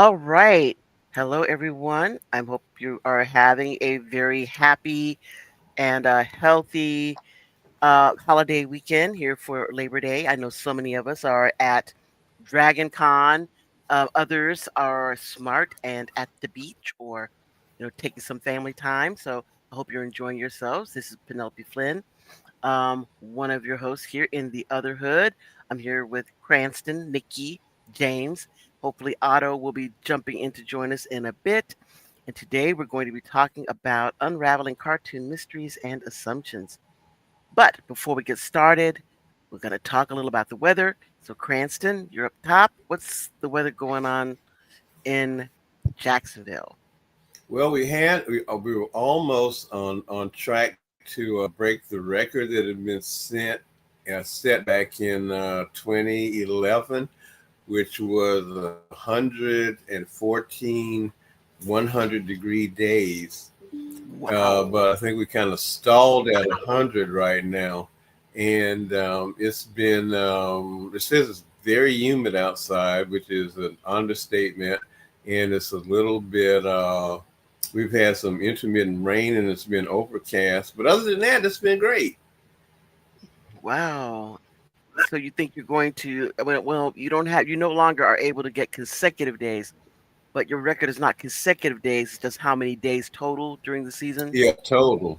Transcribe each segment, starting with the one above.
All right. Hello, everyone. I hope you are having a very happy and healthy holiday weekend here for Labor Day. I know so many of us are at Dragon Con. Others are smart and at the beach or, taking some family time. So I hope you're enjoying yourselves. This is Penelope Flynn, one of your hosts here in the other hood. I'm here with Cranston, Nikki, James. Hopefully, Otto will be jumping in to join us in a bit. And today we're going to be talking about unraveling cartoon mysteries and assumptions. But before we get started, we're going to talk a little about the weather. So, Cranston, you're up top. What's the weather going on in Jacksonville? Well, we were almost on track to break the record that had been set back in 2011, which was 114 100-degree days. Wow. But I think we kind of stalled at 100 right now, and it says it's very humid outside, which is an understatement, and it's a little bit. We've had some intermittent rain and it's been overcast, but other than that, it's been great. Wow. So you think you're going to, well, you no longer are able to get consecutive days, but your record is not consecutive days, it's just how many days total during the season? Yeah, total.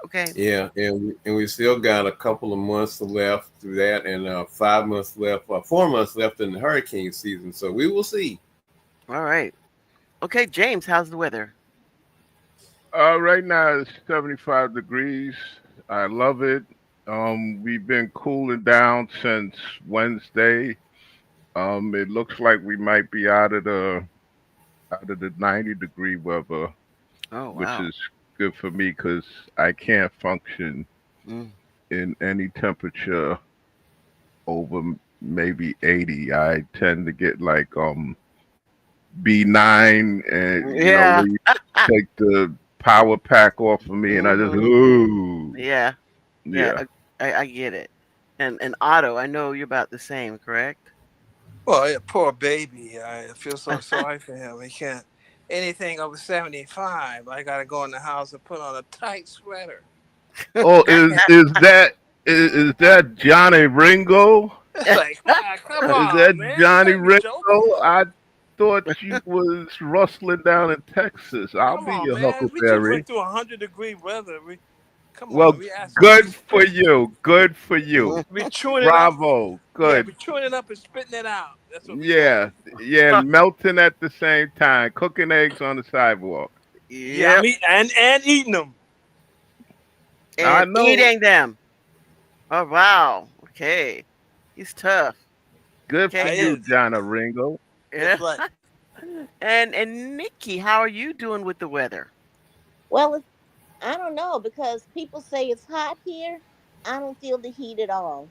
Okay. Yeah, and we still got a couple of months left through that, and 5 months left, 4 months left in the hurricane season. So we will see. All right. Okay, James, how's the weather? Right now it's 75 degrees. I love it. We've been cooling down since Wednesday. It looks like we might be out of the 90-degree weather, Oh, which wow. is good for me because I can't function Mm. in any temperature over maybe 80. I tend to get like B9, and Yeah. they take the power pack off of me, and I just Hmm. ooh, Yeah. Yeah, yeah. I get it. And Otto, I know you're about the same, correct? Well, yeah, poor baby. I feel so sorry for him. He can't anything over 75. I gotta go in the house and put on a tight sweater. Oh, I is can't. is that is that Johnny Ringo? It's like, come Is that on, man. You Johnny gotta be Ringo? joking. I thought you was rustling down in Texas. I'll Come be on, your man. We just Huckleberry. went through 100-degree weather. Come on. Well, We asking. good for you. Good for you. We chewing it up. Bravo. Yeah, Good. we chewing it up and spitting it out. That's what we doing. Yeah. Yeah, and melting at the same time. Cooking eggs on the sidewalk. Yeah, I'm Yep. eat and eating them. I And know. eating them. Oh, wow. Okay. He's tough. Good for I Okay. you, is. Johnny Ringo. That's Yeah. right. And Nikki, how are you doing with the weather? Well, I don't know because people say it's hot here. I don't feel the heat at all.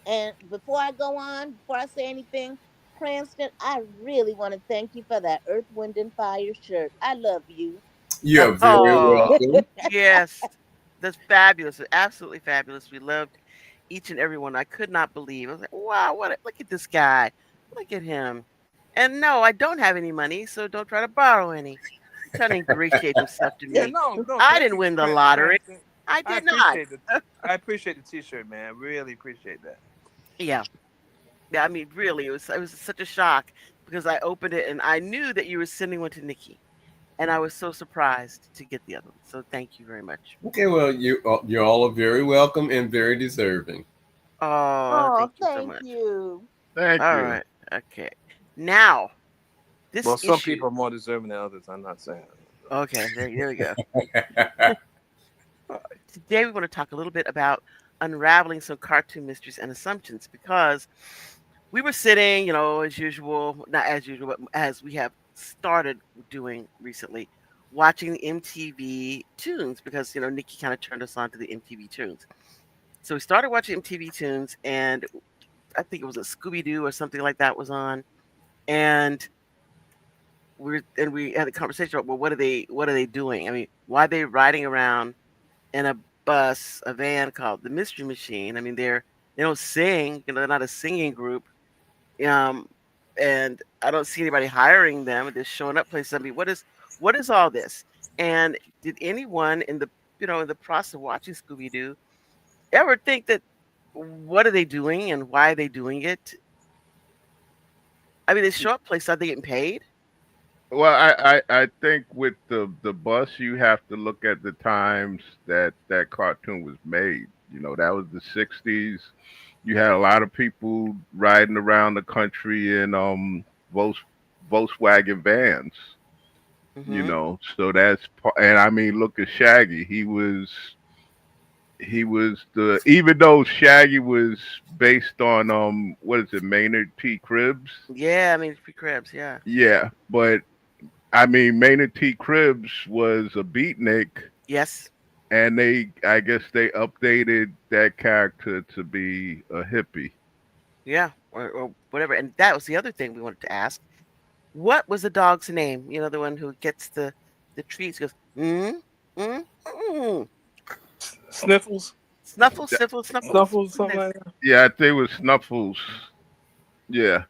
And before I go on, before I say anything, Cranston, I really want to thank you for that Earth, Wind, and Fire shirt. I love you. You're very Oh, welcome. yes. That's fabulous. Absolutely fabulous. We loved each and every one. I could not believe. I was like, wow, look at this guy. Look at him. And no, I don't have any money, so don't try to borrow any. He's trying to ingratiate himself to Yeah, me. no, I thank didn't you, win the lottery. Cranston. I I did not. appreciate it. I appreciate the T-shirt, man. Really appreciate that. Yeah. Yeah, I mean, really, it was such a shock because I opened it and I knew that you were sending one to Nikki. And I was so surprised to get the other one. So thank you very much. Okay, well, you all are very welcome and very deserving. Oh, Oh, thank you so thank much. you. Thank All you. right. Okay. Now, this Well, some issue. people are more deserving than others. I'm not saying. Okay, there we go. Today we want to talk a little bit about unraveling some cartoon mysteries and assumptions because we were sitting, as usual, not as usual, but as we have started doing recently, watching the MTV tunes because, Nikki kind of turned us on to the MTV tunes. So we started watching MTV tunes and I think it was a Scooby Doo or something like that was on. And we had a conversation about, well, what are they doing? I mean, why are they riding around in a van called the Mystery Machine? I mean, they don't sing, they're not a singing group. Um, and I don't see anybody hiring them. They're showing up places. I mean, what is all this? And did anyone in the in the process of watching Scooby Doo ever think that what are they doing and why are they doing it? I mean, they show up places. Are they getting paid? Well, I think with the bus, you have to look at the times that that cartoon was made. You know, that was the '60s. You had a lot of people riding around the country in Volks, Volkswagen vans. You Hmm. know, so that's and I mean, look at Shaggy. He was the even though Shaggy was based on what is it, Maynard T. Cribs? Yeah, I mean, free crabs. Yeah. Yeah, but I mean, Maynard T. Cribs was a beatnik, Yes. and I guess, they updated that character to be a hippie. Yeah. Or whatever. And that was the other thing we wanted to ask. What was the dog's name? You know, the one who gets the treats. Goes mm, mm. Sniffles, Snuffle, Th- sniffle, snuffles. snuffles, Wasn't something it? like that. Yeah, I think it was Snuffles. Yeah,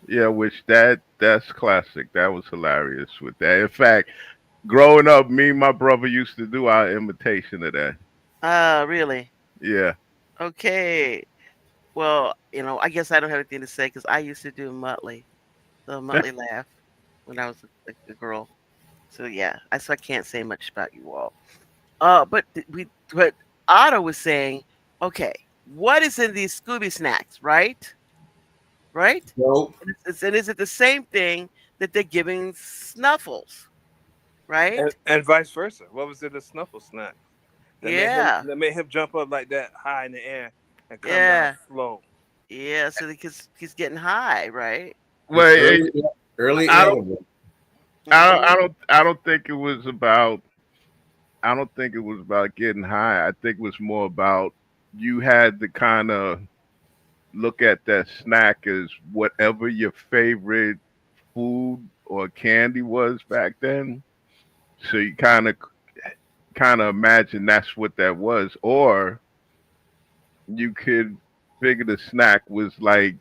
yeah, which that's classic. That was hilarious with that. In fact, growing up, me and my brother used to do our imitation of that. Ah, really? Yeah. Okay. Well, I guess I don't have anything to say because I used to do Muttley, the Muttley laugh when I was a girl. So yeah, I can't say much about you all. But Otto was saying, okay, what is in these Scooby snacks, right? Right? Nope. And is it the same thing that they're giving Snuffles, right? And vice versa. What was it? A snuffle snack Yeah, that made him jump up like that high in the air and come down yeah, slow. yeah. So because he's getting high, right? Well, It's early I don't, edible. Mm-hmm. I don't think it was about. I don't think it was about getting high. I think it was more about you had to kind of look at that snack as whatever your favorite food or candy was back then. So you kind of imagine that's what that was, or you could figure the snack was like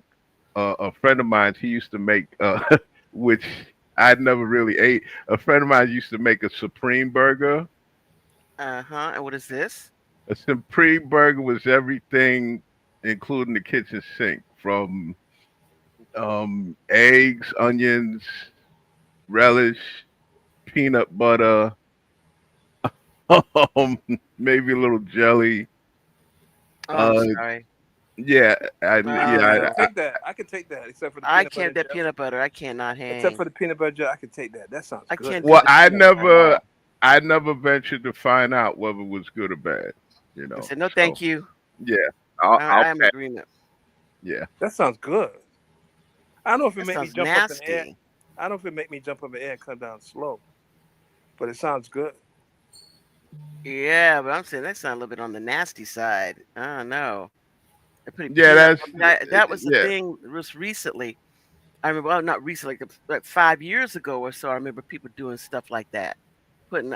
a friend of mine. He used to make which I'd never really ate. A friend of mine used to make a supreme burger. Uh-huh. And what is this? A supreme burger was everything, including the kitchen sink, from eggs, onions, relish, peanut butter, um, maybe a little jelly. Oh, I'm Uh, sorry. yeah, Oh I yeah, can no. take that. I can take that, except for the I peanut can't butter that jelly. peanut butter. I cannot Except hang. for the peanut butter jelly, I can take that. That sounds I good. can't do well, the peanut at all. I never ventured to find out whether it was good or bad. You I know, said, no, so thank you. yeah, I I'll am in pass. agreement. Yeah. That sounds good. I don't know if it That make me sounds jump up in the air. nasty. I don't know if it make me jump up in the air and come down slow, but it sounds good. Yeah, but I'm saying that sounds a little bit on the nasty side. I don't know. They're putting Yeah, peanut. that's That was the yeah. thing. Just recently, I remember. Well, not recently, like 5 years ago or so. I remember people doing stuff like that, putting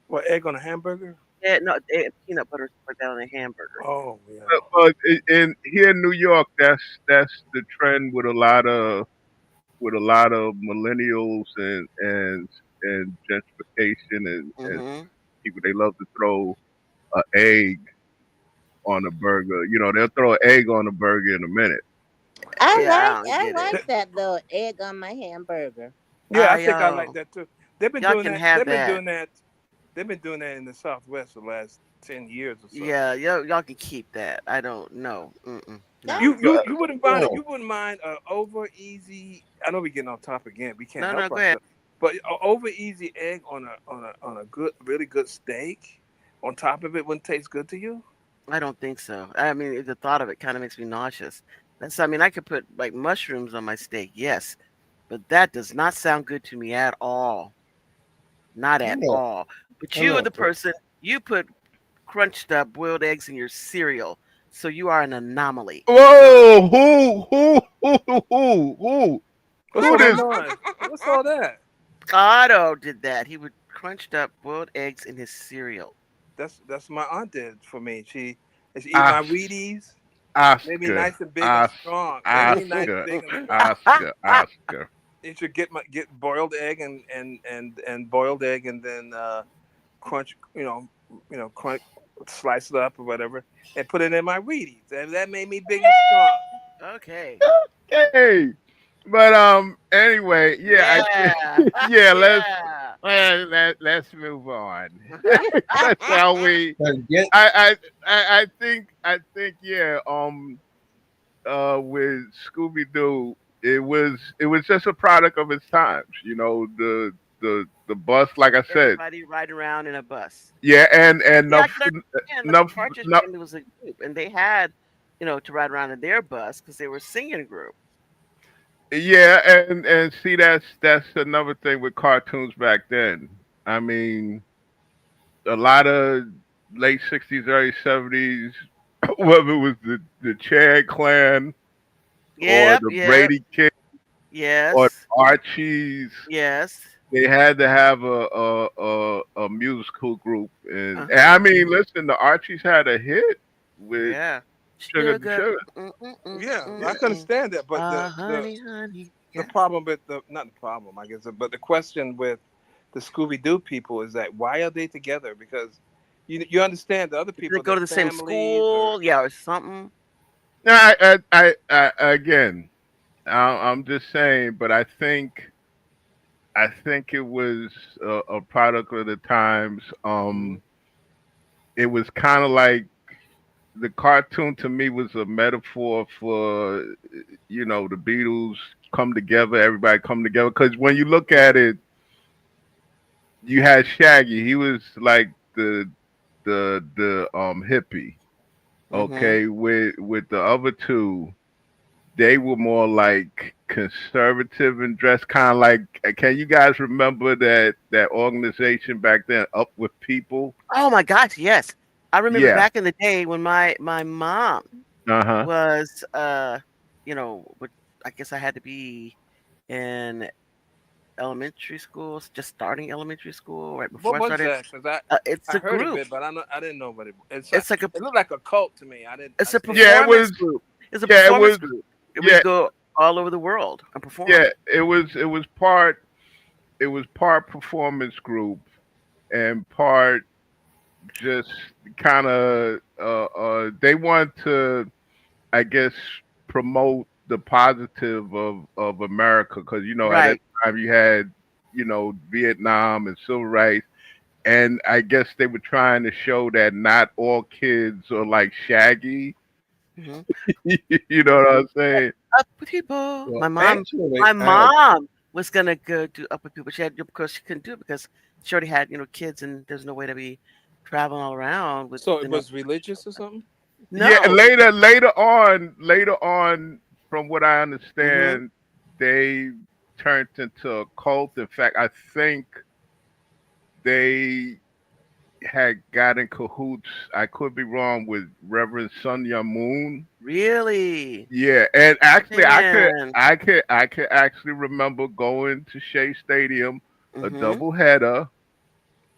What, egg on a hamburger? yeah, no, peanut butter put that on a hamburger. Oh yeah. But in here in New York, that's the trend with a lot of millennials and gentrification and Mm-hmm. people. They love to throw an egg on a burger. You know, they'll throw an egg on a burger in a minute. I Yeah, I like don't I get it. like that though egg on my hamburger. Yeah, I think I like Yo, that too. They've been y'all doing can that. have that. They've been doing that in the Southwest for the last 10 years or so. Yeah, y'all can keep that. I don't know. Mm-mm, That no. You wouldn't mind it. Oh, You wouldn't mind over easy. I know we're getting off topic again. We can't No, no, help go ahead. ourselves. But over easy egg on a good, really good steak on top of it wouldn't taste good to you. I don't think so. I mean, the thought of it kind of makes me nauseous. I mean, I could put like mushrooms on my steak, yes, but that does not sound good to me at all. Not I at know. all. But I you are know. the person, you put crunched up boiled eggs in your cereal. So you are an anomaly. So Whoa! What's Who all that this? noise? What's all that? Otto did that. He would crunched up boiled eggs in his cereal. That's my aunt did for me. She eat I my Wheaties. Maybe Oscar, nice and big and strong. Maybe nice, Oscar, big and strong. Oscar. You should get boiled egg and boiled egg and then crunch, crunch, slice it up or whatever, and put it in my Wheaties. And that made me big and strong. Okay. Okay. But anyway, yeah, Yeah. yeah, Yeah. let's move on. Shall we? But get I think yeah, with Scooby Doo, it was just a product of its times, the bus, like I said. Everybody riding around in a bus. Yeah, and Yeah, I enough can understand that the enough Partridge enough Family was a group, and they had, to ride around in their bus because they were a singing group. yeah, and see, that's another thing with cartoons back then. I mean, a lot of late '60s, early '70s, whether it was the Chad Clan or Yep. the Yep. Brady Kid or Yes. the Archies, Yes. they had to have a musical group, and, Uh and I huh. mean, listen, the Archies had a hit with Yeah. Sugar the Sugar. Sugar. Yeah, Yeah, I can understand that, but Ah, the honey, honey. the Yeah. problem with the not the problem, I guess, but the question with the Scooby Doo people is that why are they together? Because you understand the other Did they people, go their to the same families, or school? Yeah, or something. no, I again, I'm just saying, but I think it was a product of the times. Hmm. It was kind of like the cartoon to me was a metaphor for the Beatles come together, everybody come together. Because when you look at it, you had Shaggy. He was like the hippie. Hmm. Okay, with the other two, they were more like conservative and dressed kind of like. Can you guys remember that organization back then, Up with People? Oh my gosh, yes. I remember Yeah. back in the day when my mom Uh huh. was but I guess I had to be in elementary school, just starting elementary school, right before what I was started. that? Because It's I a heard of group. it, but I didn't know what it. It's like a It looked like a cult to me. I it's a stayed Yeah, it away. performance was. group. It's a Yeah, it performance was. group. And we Yeah, go all over the world and perform. yeah, it was part performance group and part just kind of they want to, I guess, promote the positive of America, because at that Right. time you had Vietnam and civil rights, and I guess they were trying to show that not all kids are like Shaggy. Hmm. You know what I'm saying? Up with people. well, My actually, I mom was gonna go do up with people. She had to, because she couldn't do it because she already had kids, and there's no way to be traveling all around with So it you know. was religious or something. Yeah, No. later on, from what I Hmm. understand, they turned into a cult. In fact, I think they had got in cahoots. I could be wrong, with Reverend Sunya Moon. Really? Yeah, and actually, I could, Man. I could, I could actually remember going to Shea Stadium, a Hmm. double header,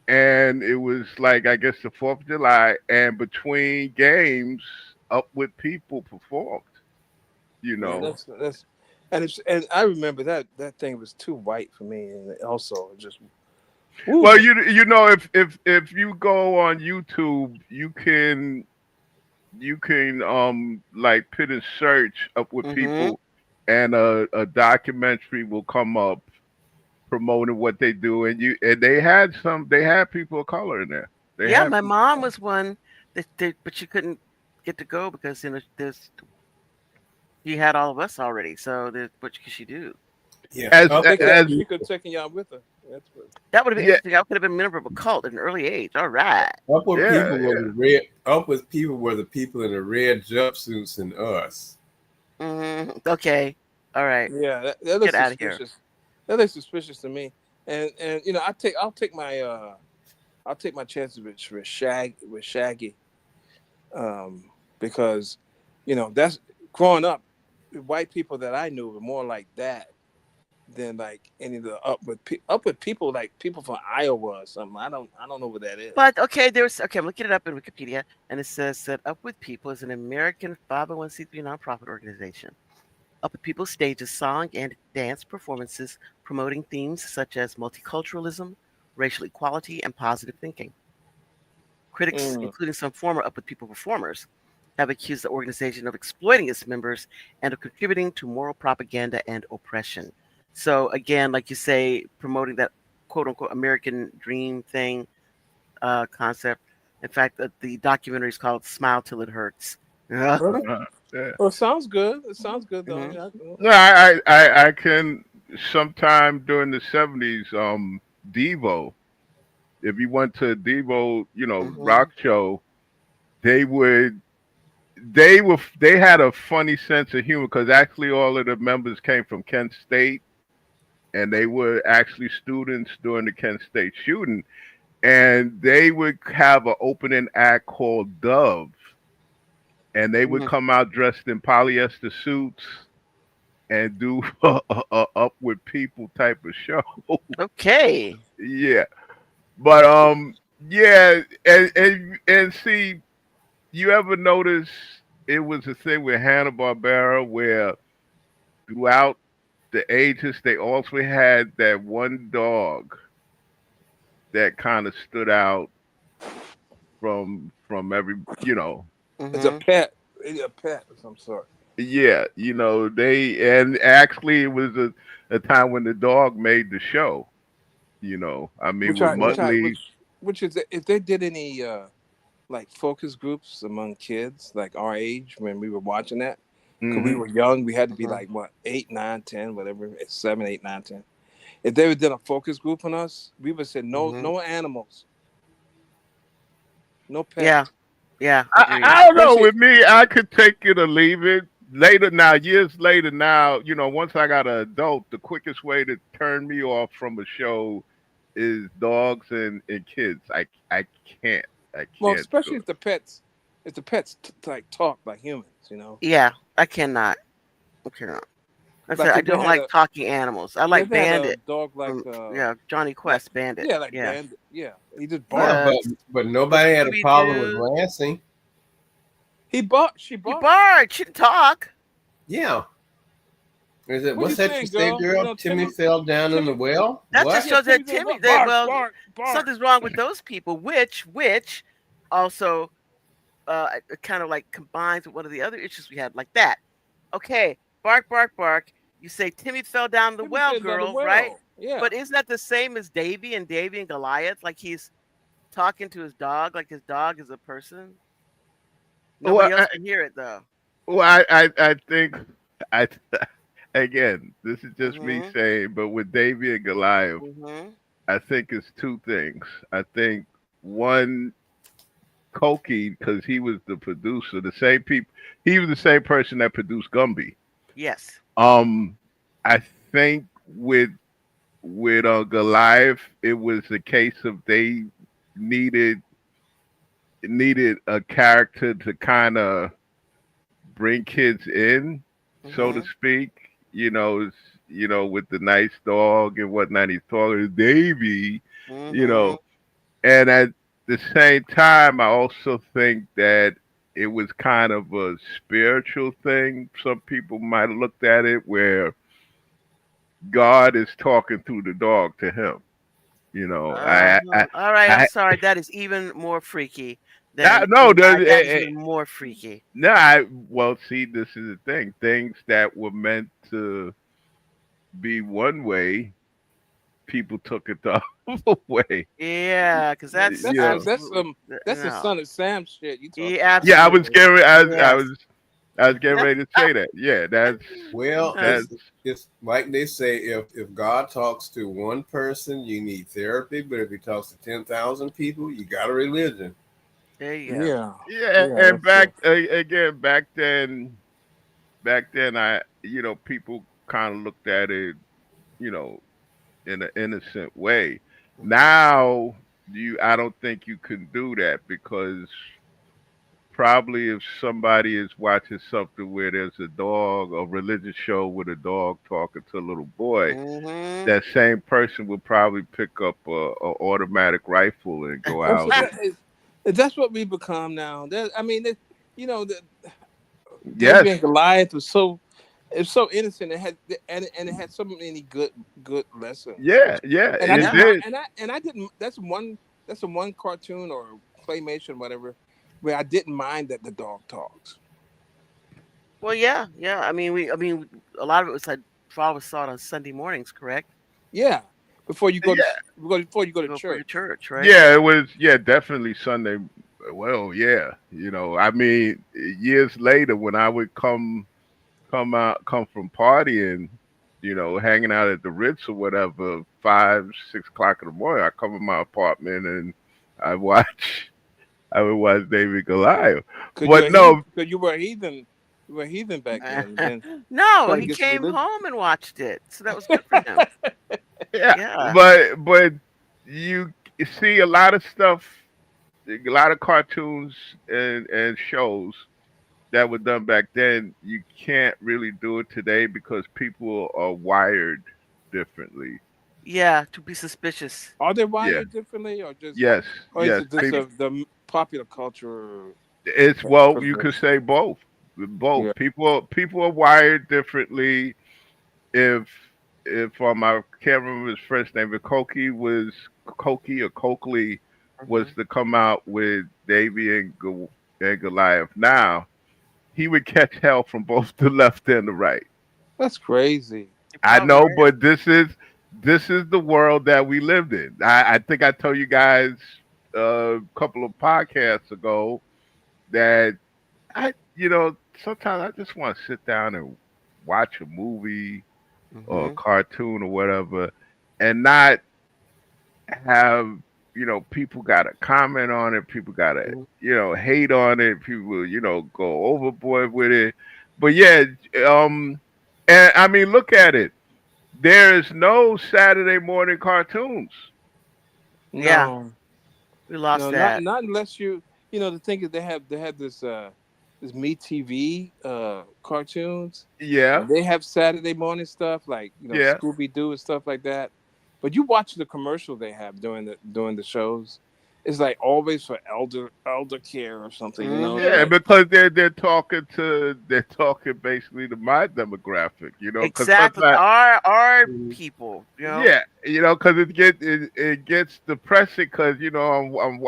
and it was like, I guess, the Fourth of July, and between games, Up with People performed. You Yeah, know. and I remember that thing was too white for me, and also just ooh, Well, if you go on YouTube, you can like put in search Up with Hmm. People, and a documentary will come up promoting what they do, and they had people of color in there. They Yeah, had my people of mom color. was one but she couldn't get to go because there's she had all of us already. So what could she do? yeah, As up with as she could have taken y'all with her. That's what. That would have been Yeah, interesting. I could have been a member of a cult at an early age. All right. up with yeah, people were the red. Up with people were the people in the red jumpsuits and us. Okay. All right. Yeah, that Get looks out of here. suspicious. That looks suspicious to me. And I'll take my chances with Shaggy, because that's growing up. The white people that I knew were more like that than like any of the up with people like people from Iowa or something. I don't know what that is. But okay, I'm looking it up in Wikipedia, and it says that Up with People is an American 501c3 nonprofit organization. Up with People stages song and dance performances promoting themes such as multiculturalism, racial equality, and positive thinking. Critics, Mm. including some former Up with People performers, have accused the organization of exploiting its members and of contributing to moral propaganda and oppression. So again, like you say, promoting that quote unquote American dream thing concept. In fact, the documentary is called "Smile Till It Hurts." Yeah. Okay. Yeah. Well, it sounds good. It sounds good though. Hmm. Yeah. No, I can sometime during the '70s, Devo. If you went to a Devo, Hmm. rock show, they would they had a funny sense of humor because actually all of the members came from Kent State, and they were actually students during the Kent State shooting, and they would have an opening act called Dove, and they would Hmm. come out dressed in polyester suits and do a up with people type of show. Okay. Yeah, but yeah, and see, you ever notice it was a thing with Hanna Barbera where throughout the ages they also had that one dog that kind of stood out from every It's a Hmm. pet. It's a pet of some sort. yeah, they, and actually it was a time when the dog made the show. I mean, with Hmm. Muttley. Which is if they did any like focus groups among kids like our age when we were watching that because we Hmm. were young, we had to be Hmm. like what 8, 9, 10, whatever, 7, 8, 9, 10. If they would did a focus group on us, we would say no, Hmm. no animals, no Yeah. pets, Yeah. I, Agreed. I don't know. especially With me, I could take it or leave it. Later now, years later now, once I got an adult, the quickest way to turn me off from a show is dogs and kids. I can't. I well, can't do especially it. if the pets like talk like humans, Yeah. I cannot. I cannot. I said like I if they don't had like a talking animals. I yeah, if like they had a Bandit dog from Johnny like Quest. Bandit. yeah, like Yeah. Bandit, yeah, he just Yeah, barked. Uh, but or nobody had a Scooby problem with Doo. Lansing. He barked, she He barked. barked. She didn't talk. Yeah. Is it What you what's that you saying, say, girl? You girl? know, Timmy fell down in the Timmy, well? That just What? yeah, shows that Timmy said, Timmy. bark, Well, bark, bark. something's wrong with those people. Which also kind of like combines with one of the other issues we had, like that. Okay, bark, bark, bark. You say Timmy fell down the Timmy well, said that the girl, right? well. Yeah. But isn't that the same as Davy and Goliath? Like he's talking to his dog, like his dog is a person. Well, Nobody else can hear it though. I think I again, this is just me Mhm. saying, but with Davy and Goliath, Mhm. I think it's two things. I think one, Cokie, because he was the producer, the same people. He was the same person that produced Gumby. Yes. Um, I think with Goliath, it was a case of they needed needed a character to kind of bring kids in, so to Mhm. speak. With the nice dog and whatnot. He's taller than Davy. You Mhm. know, and at the same time, I also think that it was kind of a spiritual thing. Some people might have looked at it where God is talking through the dog to him. You know, All right. I'm I, sorry. That is even more freaky I than no, Goliath. That is even more freaky. no. Well, see, this is the thing. Things that were meant to be one way, people took it the other way. Yeah, because that's You know. absolutely That's some no. Son of Sam shit you talking Yeah, about. Yeah, I was absolutely. getting. Yes. I was getting ready to say that. Yeah, Well, Uh, that's it's like they say, if God talks to one person, you need therapy. But if he talks to 10,000 people, you got a religion. there you go. Yeah, yeah. yeah, And that's true. again, back then, people kind of looked at it, you know, in an innocent way. Now, I don't think you can do that because probably if somebody is watching something where there's a dog, a religious show with a dog talking to a little boy, Mm-hmm. that same person would probably pick up a automatic rifle and go That's out what and that's what we become now. I mean, you know, yes, Davy and Goliath was so it's so innocent. And it had so many good lessons. yeah, yeah, And I it Yeah. didn't mind. did. And I didn't. That's the one cartoon or claymation, whatever, where I didn't mind that the dog talks. Well, yeah, yeah. A lot of it was like probably saw it on Sunday mornings, correct? Yeah, before you go to Yeah, before you go to Go for your church. church, right? yeah, it was. Yeah, definitely Sunday. Well, yeah, I mean, years later when I would come from partying, hanging out at the Ritz or whatever, 5, 6 o'clock in the morning. I come in my apartment and I watch, I would watch David Goliath. Cause But no, you were a heathen. You were a heathen back then, and then No, trying to he get some came religion. home and watched it, so that was good for him. yeah, Yeah, but you see a lot of stuff, a lot of cartoons and shows that were done back then. You can't really do it today because people are wired differently. yeah. To be suspicious. Are they Yeah. wired differently, or just, Yes. or is Yes. it just Like People. if the popular culture It's well, you could preference? say both. Both Yeah. people are wired differently. If I can't remember his first name, but Koki or Coakley was hmm to come out with Davy and Goliath. Now he would catch hell from both the left and the right. That's crazy. you're I probably know, right. but this is the world that we lived in. I think I told you guys a couple of podcasts ago that sometimes I just want to sit down and watch a movie or a hmm cartoon or whatever and not have, people got to comment on it, people got to, hate on it, people, go overboard with it. But yeah, um, and I mean, look at it. There is no Saturday morning cartoons. Yeah, No, we no, lost not that. not unless the thing is they have this Me TV cartoons, Yeah, and they have Saturday morning stuff like yeah. Scooby Doo and stuff like that. But you watch the commercial they have during the shows. It's like always for elder care or something. It's hmm Yeah, like because they're talking basically to my demographic, because Exactly. sometimes Our Mhm. people, yeah, because it gets depressing because I'm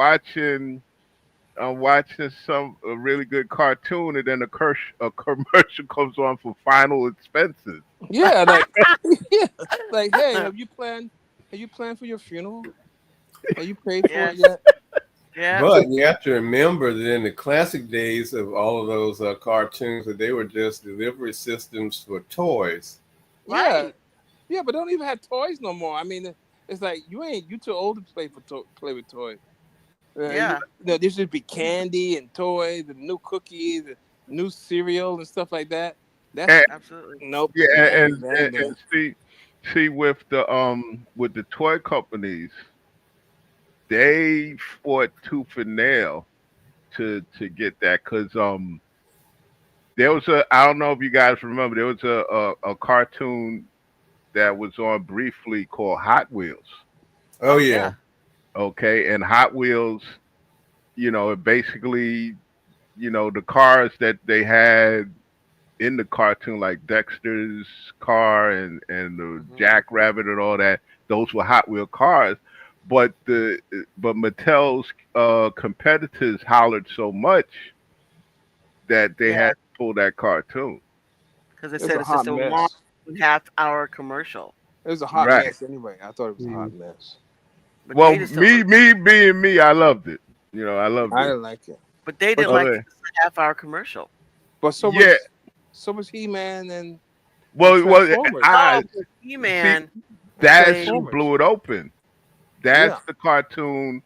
watching some a really good cartoon and then a commercial comes on for final expenses. yeah, like yeah, like hey, have you planned for your funeral? Have you paid for it yes, yet? yeah, But you have to remember that in the classic days of all of those cartoons, that they were just delivery systems for toys. Yeah, right. yeah, but don't even have toys no more. I mean, it's like you too old to play with toys. Yeah, There should be candy and toys and new cookies and new cereal and stuff like that. That's And absolutely. nope. yeah, That and, ain't that and, ain't and there. see with the toy companies, they fought tooth and nail to get that because there was I don't know if you guys remember, there was a cartoon that was on briefly called Hot Wheels. Oh Oh yeah. yeah. Okay, and Hot Wheels, it basically, the cars that they had in the cartoon, like Dexter's car and the hmm Jackrabbit and all that, those were Hot Wheel cars. But Mattel's competitors hollered so much that they Yeah, had to pull that cartoon. because they It's said a it's hot just a long mess. half-hour commercial, It was a hot Right. mess anyway. I thought it was a hot Mhm. mess. but Well, they just don't. me being me, I loved it. I loved I it. didn't like it. But they But didn't Oh, like it. It's a half-hour commercial. but yeah. so was He Man and Well, Transformers. I Oh, but see. He-Man That's played. who Transformers. blew it open. That's Yeah. the cartoon.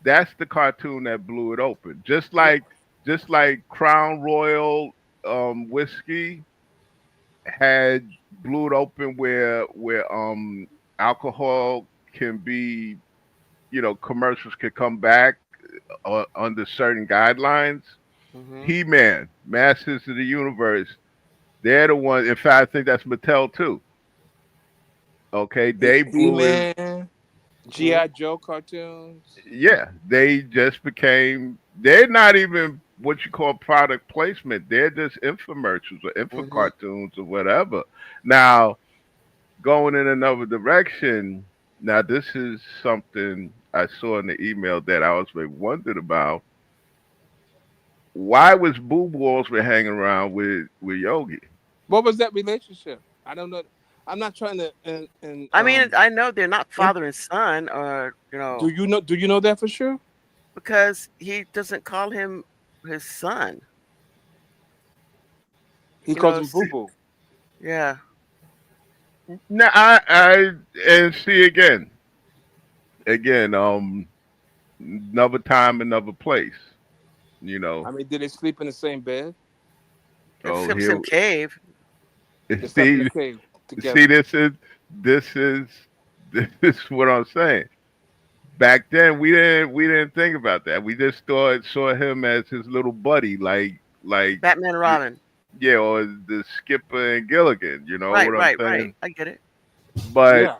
That's the cartoon that blew it open. Yeah. Just like Crown Royal whiskey had blew it open where alcohol can be, commercials can come back under certain guidelines. Mhm. He-Man, Masters of the Universe. They're the ones. In fact, I think that's Mattel too. Okay, they blew his. He-Man, Mhm. G.I. Joe cartoons. Yeah, they just became. They're not even what you call product placement. They're just infomercials or info Mhm. cartoons or whatever. Now, going in another direction. Now, this is something I saw in the email that I was very wondered about. Why was Boo Boo always hanging around with Yogi? What was that relationship? I don't know. I'm not trying to. And I mean, I know they're not imp- father and son, or do you know? Do you know that for sure? because he doesn't call him his son. He You calls know, him Boo Boo. yeah. Now, I and see again, another time, another place. You know, I mean, did they sleep in the same bed? It's oh him, here, Sim Cave. They slept in the see, cave see, together. this is this is what I'm saying. Back then, we didn't think about that. We just saw him as his little buddy, like Batman and Robin. yeah, or the Skipper and Gilligan. You know Right, what I'm right, right. saying? I get it. But Yeah,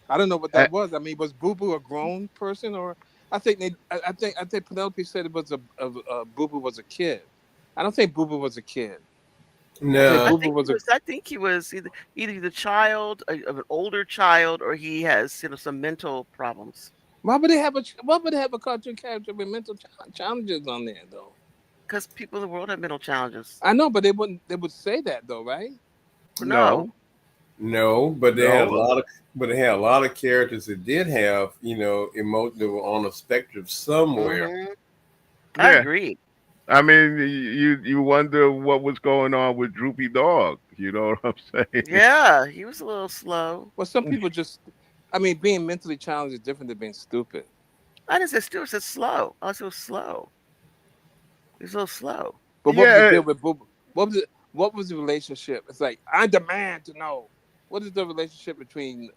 I don't know what uh, that was. I mean, was Boo Boo a grown person, or I think they? I think Penelope said it was a Boo Boo was a kid. I don't think Boo Boo was a kid. I think I No, Boo Boo think he was a. was. I think he was either the child of an older child, or he has some mental problems. Why would they have a? Why would they have a cartoon character with mental challenges on there though? Because people in the world have mental challenges. I know, but they wouldn't. They would say that though, right? No. no, no, but they had a no, lot of, but they had a lot of characters that did have, that were on a spectrum somewhere. Hmm. I yeah. agree. I mean, you wonder what was going on with Droopy Dog. You know what I'm saying? Yeah, he was a little slow. Well, some people just. I mean, being mentally challenged is different than being stupid. I didn't say Stewart, I said slow. I said it was slow. He was a little slow. But what was the Yeah, deal with Boo Boo? What was it? What was the relationship? It's like I demand to know what is the relationship between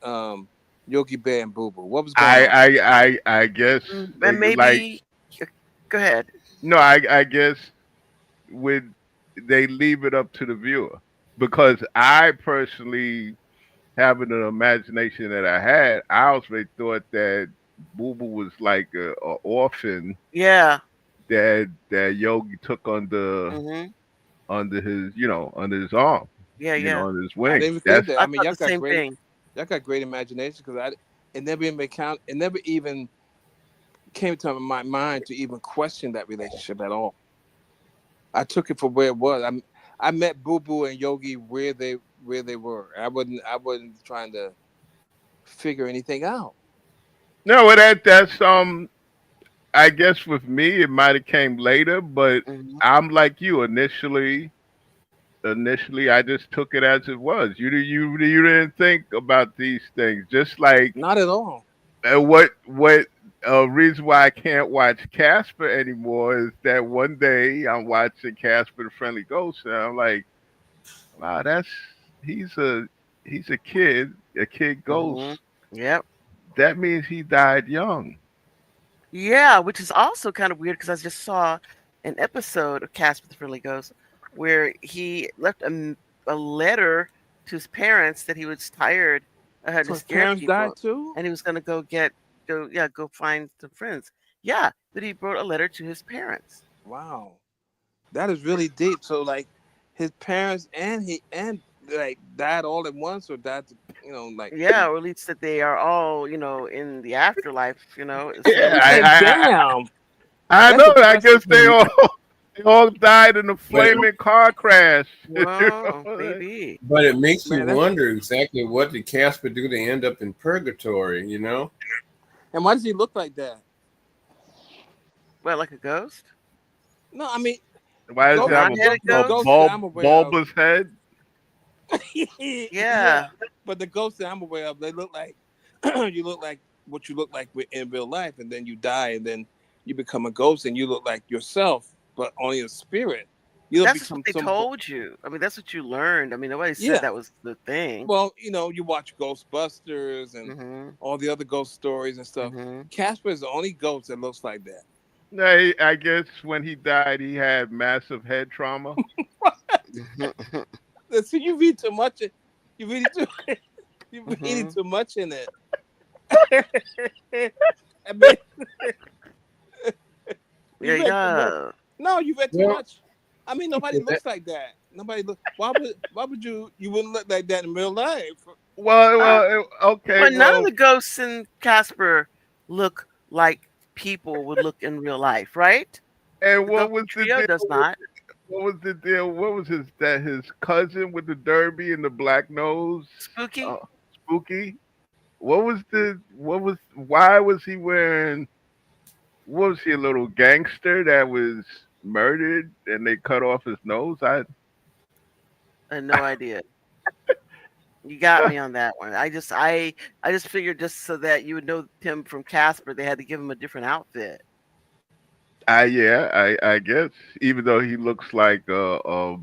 Yogi Bear and Boo Boo? What was going on? I guess And like maybe, go ahead. no, I guess would they leave it up to the viewer because I personally having an imagination that I had, I also thought that Boo Boo was like a orphan Yeah. that Yogi took Hmm. under his under his arm, Yeah, yeah. under his I wing. didn't even think That's that. I I mean, thought the same thing. y'all got great imagination because I it never even count. It never even came to my mind to even question that relationship at all. I took it for where it was. I met Boo Boo and Yogi where they were. I wasn't trying to figure anything out. no, well, that's I guess with me it might have came later, but Hmm. I'm like you initially I just took it as it was. You didn't think about these things. Just like Not at all. what reason why I can't watch Casper anymore is that one day I'm watching Casper the Friendly Ghost and I'm like, wow, that's he's a he's a kid ghost. Hmm. Yep. That means he died young. Yeah, which is also kind of weird because I just saw an episode of Casper the Friendly Ghost where he left a letter to his parents that he was tired of having So to his scare parents people, died too. and he was going to go find some friends. Yeah, but he wrote a letter to his parents. Wow, that is really deep. So like, his parents and he and like died all at once, or died, like. Yeah, or at least that they are all, in the afterlife, Yeah, so And damn, I that's know. I depressing. guess they all died in a But it, flaming car crash. You well, know? maybe. but it makes you Man, that's wonder exactly what did Casper do to end up in purgatory? and why does he look like that? Well, like a ghost? No, I mean, Why does he have Brown-headed the a ghost? ghost that I'm aware of. bulbous head? Yeah, Yeah. but the ghosts that I'm aware of, they look like you look like what you look like in real life, and then you die, and then you become a ghost, and you look like yourself, but only a spirit. You don't That's just what become they some. told you. I mean, that's what you learned. I mean, nobody said Yeah. that was the thing. Well, you watch Ghostbusters and Mhm. all the other ghost stories and stuff. Mhm. Casper is the only ghost that looks like that. I guess when he died, he had massive head trauma. Mhm, See, you read too much. You read too. You reading mhm. too much in it. I mean, you Yeah, read too much. yeah. No, you read too Well, much. I mean, nobody looks like that. Nobody look. Why would you? You wouldn't look like that in real life. Uh, Okay, but none of well, the ghosts in Casper look like people would look in real life, right? and The what ghost was the trio deal? does not. What was the deal? What was his cousin with the derby and the black nose? Uh, Spooky? Spooky. Why was he wearing? Was he a little gangster that was murdered and they cut off his nose? I had no idea. You got me on that one. I just figured just so that you would know him from Casper, they had to give him a different outfit. Yeah, I guess even though he looks like a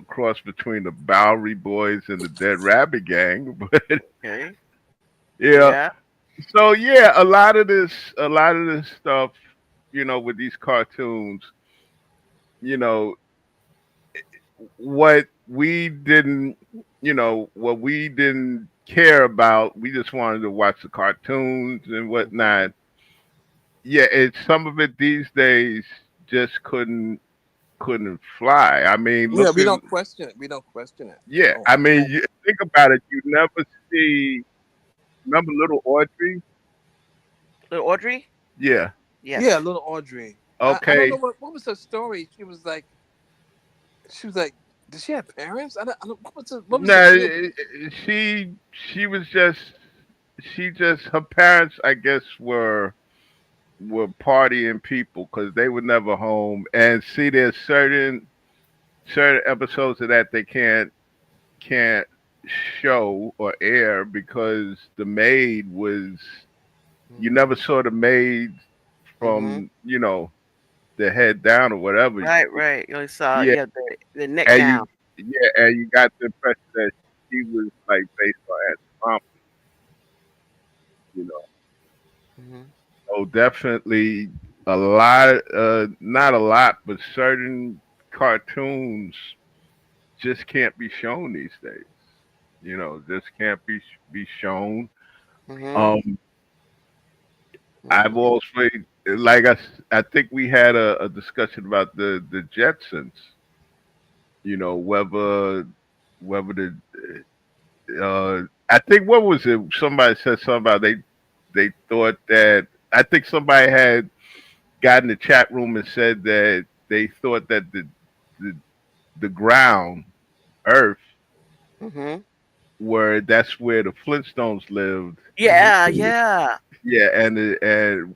cross between the Bowery Boys and the Dead Rabbit Gang, but Okay. yeah. Yeah. So yeah, a lot of this stuff, with these cartoons, you know, what we didn't, what we didn't care about, we just wanted to watch the cartoons and Hmm. whatnot. Yeah, it's some of it these days just couldn't fly. I mean, Yeah, look we at don't question it. We don't question it. yeah. No, I mean, no. you think about it. You never see. Remember Little Audrey? Little Audrey? Yeah. Yeah, Yes. little Audrey. I don't know Okay. what was her story. She was like, did she have parents? I don't what was the No, deal? she was just she just her parents, I guess, were partying people because they were never home. And see, there's certain episodes of that they can't show or air because the maid was you never Hmm. saw the maid Hmm. from the head down or whatever. Right, right. You only saw, Yeah, yeah, the neck and down. you got the impression that she was like based on Aunt Mom, you know. Hmm. So definitely a lot, not a lot, but certain cartoons just can't be shown these days. Just can't be shown. Hmm. Um, I've Hmm. always like I think we had a discussion about the Jetsons. Whether the I think what was it? Somebody said something about they thought that I think somebody had got in the chat room and said that they thought that the the ground Earth Hmm. where that's where the Flintstones lived. Hmm. Yeah, yeah. Yeah, and the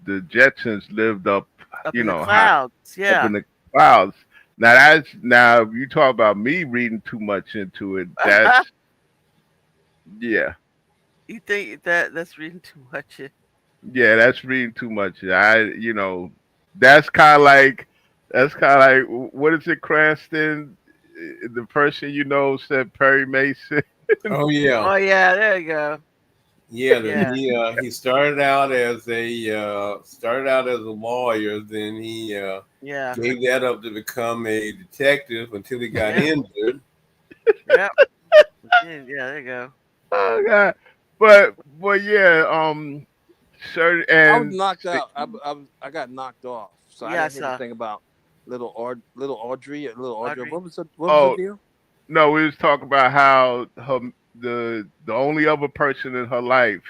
Jetsons lived up, Up in the high clouds. up Yeah. in the clouds. Now you talk about me reading too much into it. Yeah, You think that that's reading too much? yeah, that's reading too much. That's kind of like what is it, Cranston? The person said Perry Mason. oh yeah, Oh yeah, there you go. yeah. That Yeah, he started out as a lawyer. Then he yeah, gave that up to become a detective until he got yeah, injured. yeah. Yeah, there you go. Oh God, but yeah, certain I was and knocked out. I got knocked off, so I Yeah, I didn't hear the saw thing about little Audrey or little Audrey. Audrey. What was the oh deal? no, we was talking about how the only other person in her life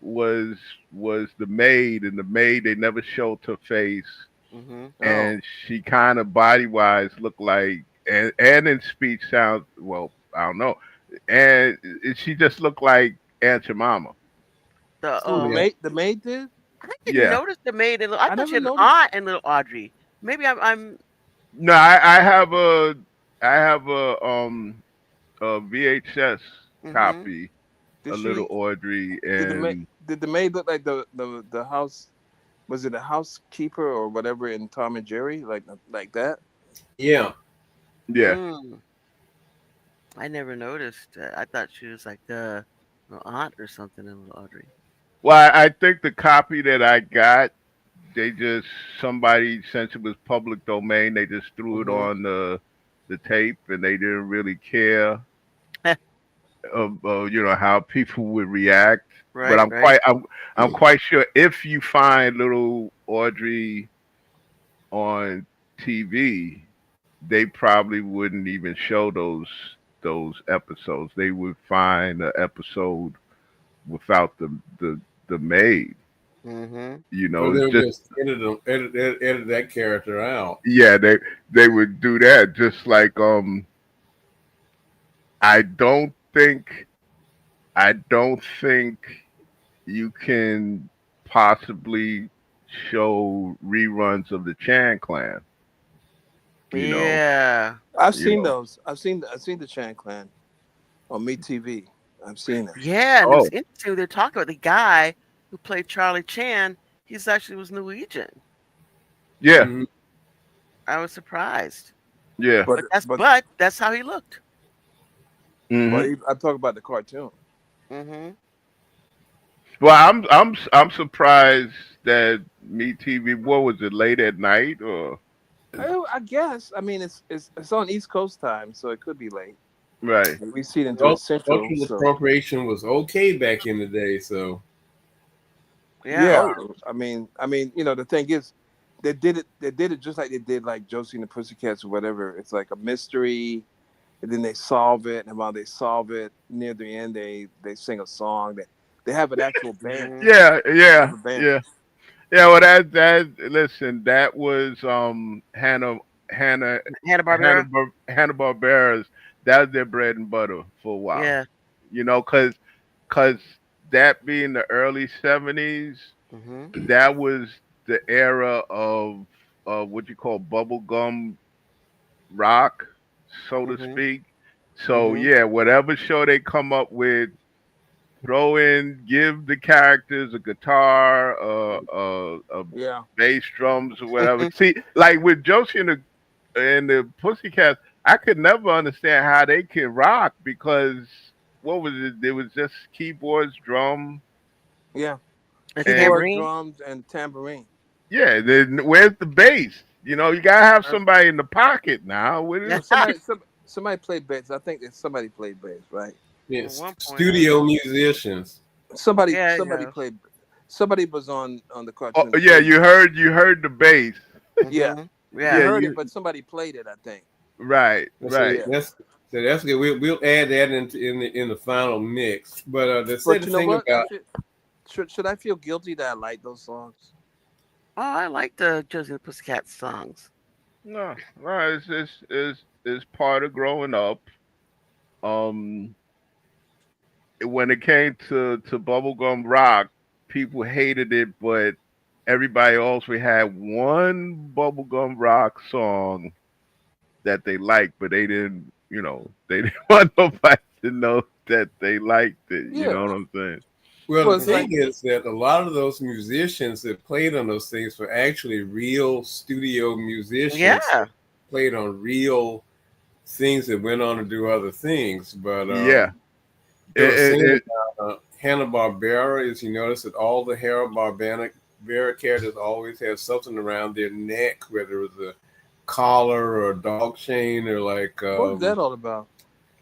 was was the maid, and the maid they never showed her face, Hmm. Oh, and she kind of body wise looked like, and in speech sounds well, I don't know, and she just looked like Aunt Jemima. The who Yeah, the maid did? I didn't Yeah. notice the maid in. I I thought she never had an noticed. aunt in little Audrey. Maybe I'm. No, I have a VHS Hmm. copy, Did a little she? Audrey, Did the maid? and Did the maid look like the house? Was it a housekeeper or whatever in Tom and Jerry? Like that? yeah. yeah. Mm, I never noticed. I thought she was like the aunt or something in little Audrey. Well, I think the copy that I got, they just somebody since it was public domain, they just threw it Mm-hmm. on the tape, and they didn't really care of how people would react. But Right, right. I'm quite sure if you find little Audrey on TV, they probably wouldn't even show those episodes. They would find an episode without the maid. Mm-hmm. Or It's they'll just just edit that character out. yeah, they would do that. Just like I don't think I don't think you can possibly show reruns of the Chan Clan. You know, Yeah. I've you seen know. those. I've seen the Chan Clan on Me TV. I've seen it. Yeah, and it was Oh interesting. They're talking about the guy who played Charlie Chan. He's actually was Norwegian. yeah, Hmm. I was surprised, yeah. But but that's but how he looked. Hmm. I talk about the cartoon. Mm-hmm. Well, I'm surprised that Me TV. What was it? Late at night or I guess. I mean, it's on East Coast time, so it could be late. right? We see it into the Central, Cultural so appropriation was okay back in the day, so Yeah. Oh yeah. I mean, the thing is, they did it. They did it just like they did like Josie and the Pussycats or whatever. It's like a mystery, and then they solve it, and while they solve it, near the end, they sing a song. They have an actual band. Mm-hmm. yeah, They have yeah, a band. yeah. Yeah, well, that listen, that was Hannah Hanna Barbera. Hanna Barbera's. That was their bread and butter for a while. Yeah. Cause that being the early 70s, Mm-hmm. that was the era of what you call bubblegum rock, so to Mm-hmm. speak. So Mm-hmm. yeah, whatever show they come up with, throw in, give the characters a guitar, a Yeah, bass drums or whatever. See, like with Josie and the Pussycats, I could never understand how they could rock because what was it? There was just keyboards, drum, yeah. A and Keyboard, tambourine. drums, and tambourine. yeah. Then where's the bass? You gotta have somebody in the pocket now. What Yeah. is? Somebody played bass. I think that somebody played bass, right? At yes, one point, I studio know. musicians. Somebody Yeah, somebody yeah. played. Somebody was on the Oh cartoon yeah, played. you heard the bass. Yeah, Mm-hmm. you Yeah. Yeah, heard it, you but somebody played it. I think. right, I say right. Yeah, that's good. We'll add that in the final mix. But they said but the you know thing what? about Should I feel guilty that I like those songs? Oh, I like the Josie and the Pussycat songs. No, no, it's part of growing up. Um, when it came to bubblegum rock, people hated it, but everybody also had one bubblegum rock song that they liked, but they didn't, they didn't want nobody to know that they liked it. You know Yeah. what I'm saying? well, Well, the it's Mm-hmm. thing like is that a lot of those musicians that played on those things were actually real studio musicians Yeah. that played on real things that went on to do other things. But Yeah. there was It, saying it, about Hanna Barbera is you notice that all the Hanna Barbera characters always had something around their neck, whether it was a collar or a dog chain or like what was that all about?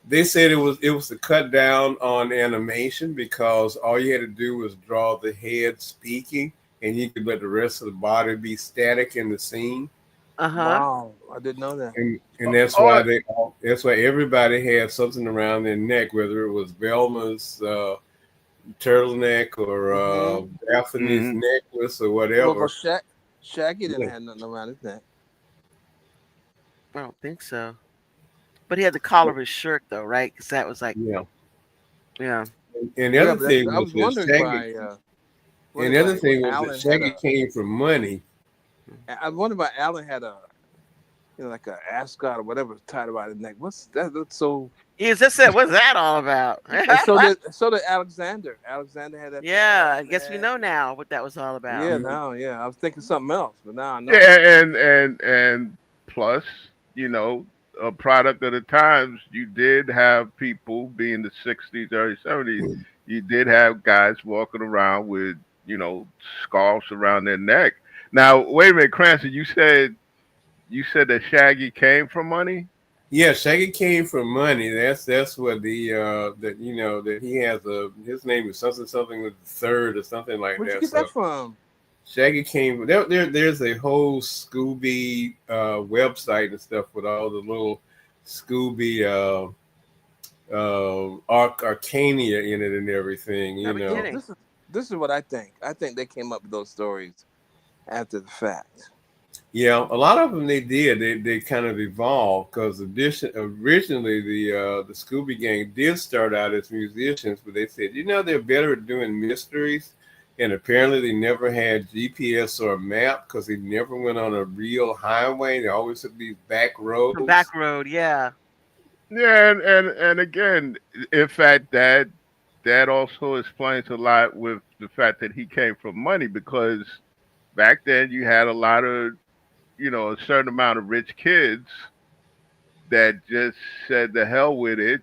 they said it was to cut down on animation because all you had to do was draw the head speaking and you could let the rest of the body be static in the scene. Uh-huh. Wow, I didn't know that. And that's oh, why that's why everybody had something around their neck, whether it was Velma's turtleneck or Mm-hmm. Daphne's mhm. necklace or Well, whatever. Shaggy didn't Yeah. have nothing around his neck. I don't think so. But he had the collar of his shirt though, right? Because that was like, Yeah. yeah. And the Yeah, other but that's, thing I was was that Shaggy and the other thing was that Alan had Shaggy a. came from money. I wonder why Alan had a, like a ascot or whatever tied around his neck. What's that? That's so. He just said, "What's that all about?" And so did Alexander. Alexander had that tied Yeah, around I his guess we neck. know now what that was all about. Yeah, Mhm. now, yeah. I was thinking something else, but now I know. Yeah, and plus, a product of the times, you did have people being the '60s, early '70s. you did have guys walking around with, scarves around their neck. Now, wait a minute, Cranston, you said that Shaggy came from money? Yeah, Shaggy came from money. That's what that that he has his name is something something with the third or something like Where'd you that. get that So from? Shaggy came there's a whole Scooby website and stuff with all the little Scooby arcania in it and everything, No you know. kidding. This is what I think. I think they came up with those stories after the fact. Yeah, a lot of them they did. They kind of evolved because originally the Scooby Gang did start out as musicians, but they said they're better at doing mysteries, and apparently they never had GPS or a map because they never went on a real highway. They always took these back Some roads. back road, yeah. Yeah, and again, in fact, that also explains a lot with the fact that he came from money because back then you had a lot of, a certain amount of rich kids that just said the hell with it.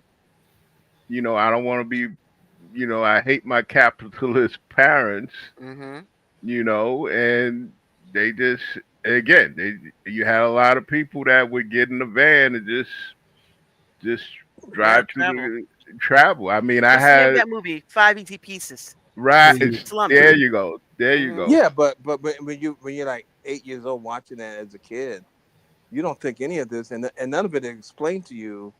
I don't want to be, I hate my capitalist parents, Mm-hmm. and they just, again, you had a lot of people that would get in the van and just Yeah, drive through travel. the travel. I mean, I What's the name of had that movie? Five Easy Pieces. right. Yeah. Slum. There you go. There you Mm-hmm. go. Yeah, but when you're like 8 years old watching that as a kid, you don't think any of this, and none of it is explained to you.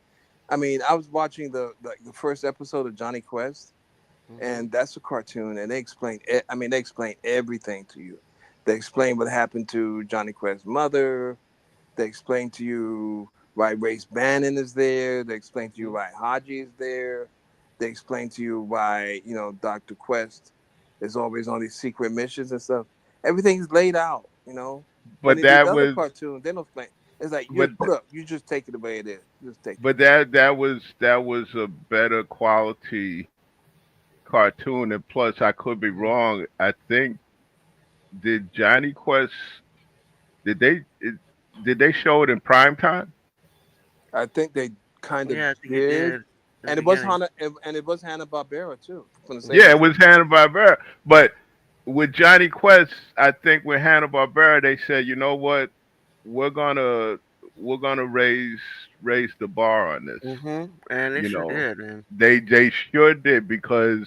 I mean, I was watching the first episode of Johnny Quest, Mm-hmm. and that's a cartoon, and they explain. I mean, they explain everything to you. They explain what happened to Johnny Quest's mother. They explain to you why Race Bannon is there. They explain to you Mm-hmm. why Haji is there. They explain to you why Dr. Quest is always on these secret missions and stuff. Everything's laid out. And But in these that other was, cartoons, they don't explain. It's like but you just take it the way it is. Just take it. but that was a better quality cartoon. And plus, I could be Mm-hmm. wrong. I think did Johnny Quest did they it, did they show it in prime time? I think they kind of Yeah, I think it did, did in the and it was beginning. Hanna Barbera too from the same Yeah, it thing. was Hanna Barbera. But with Johnny Quest, I think with Hanna Barbera, they said, you know what, we're gonna we're gonna raise the bar on this. Mm-hmm. And it You sure know, did, man. they sure did because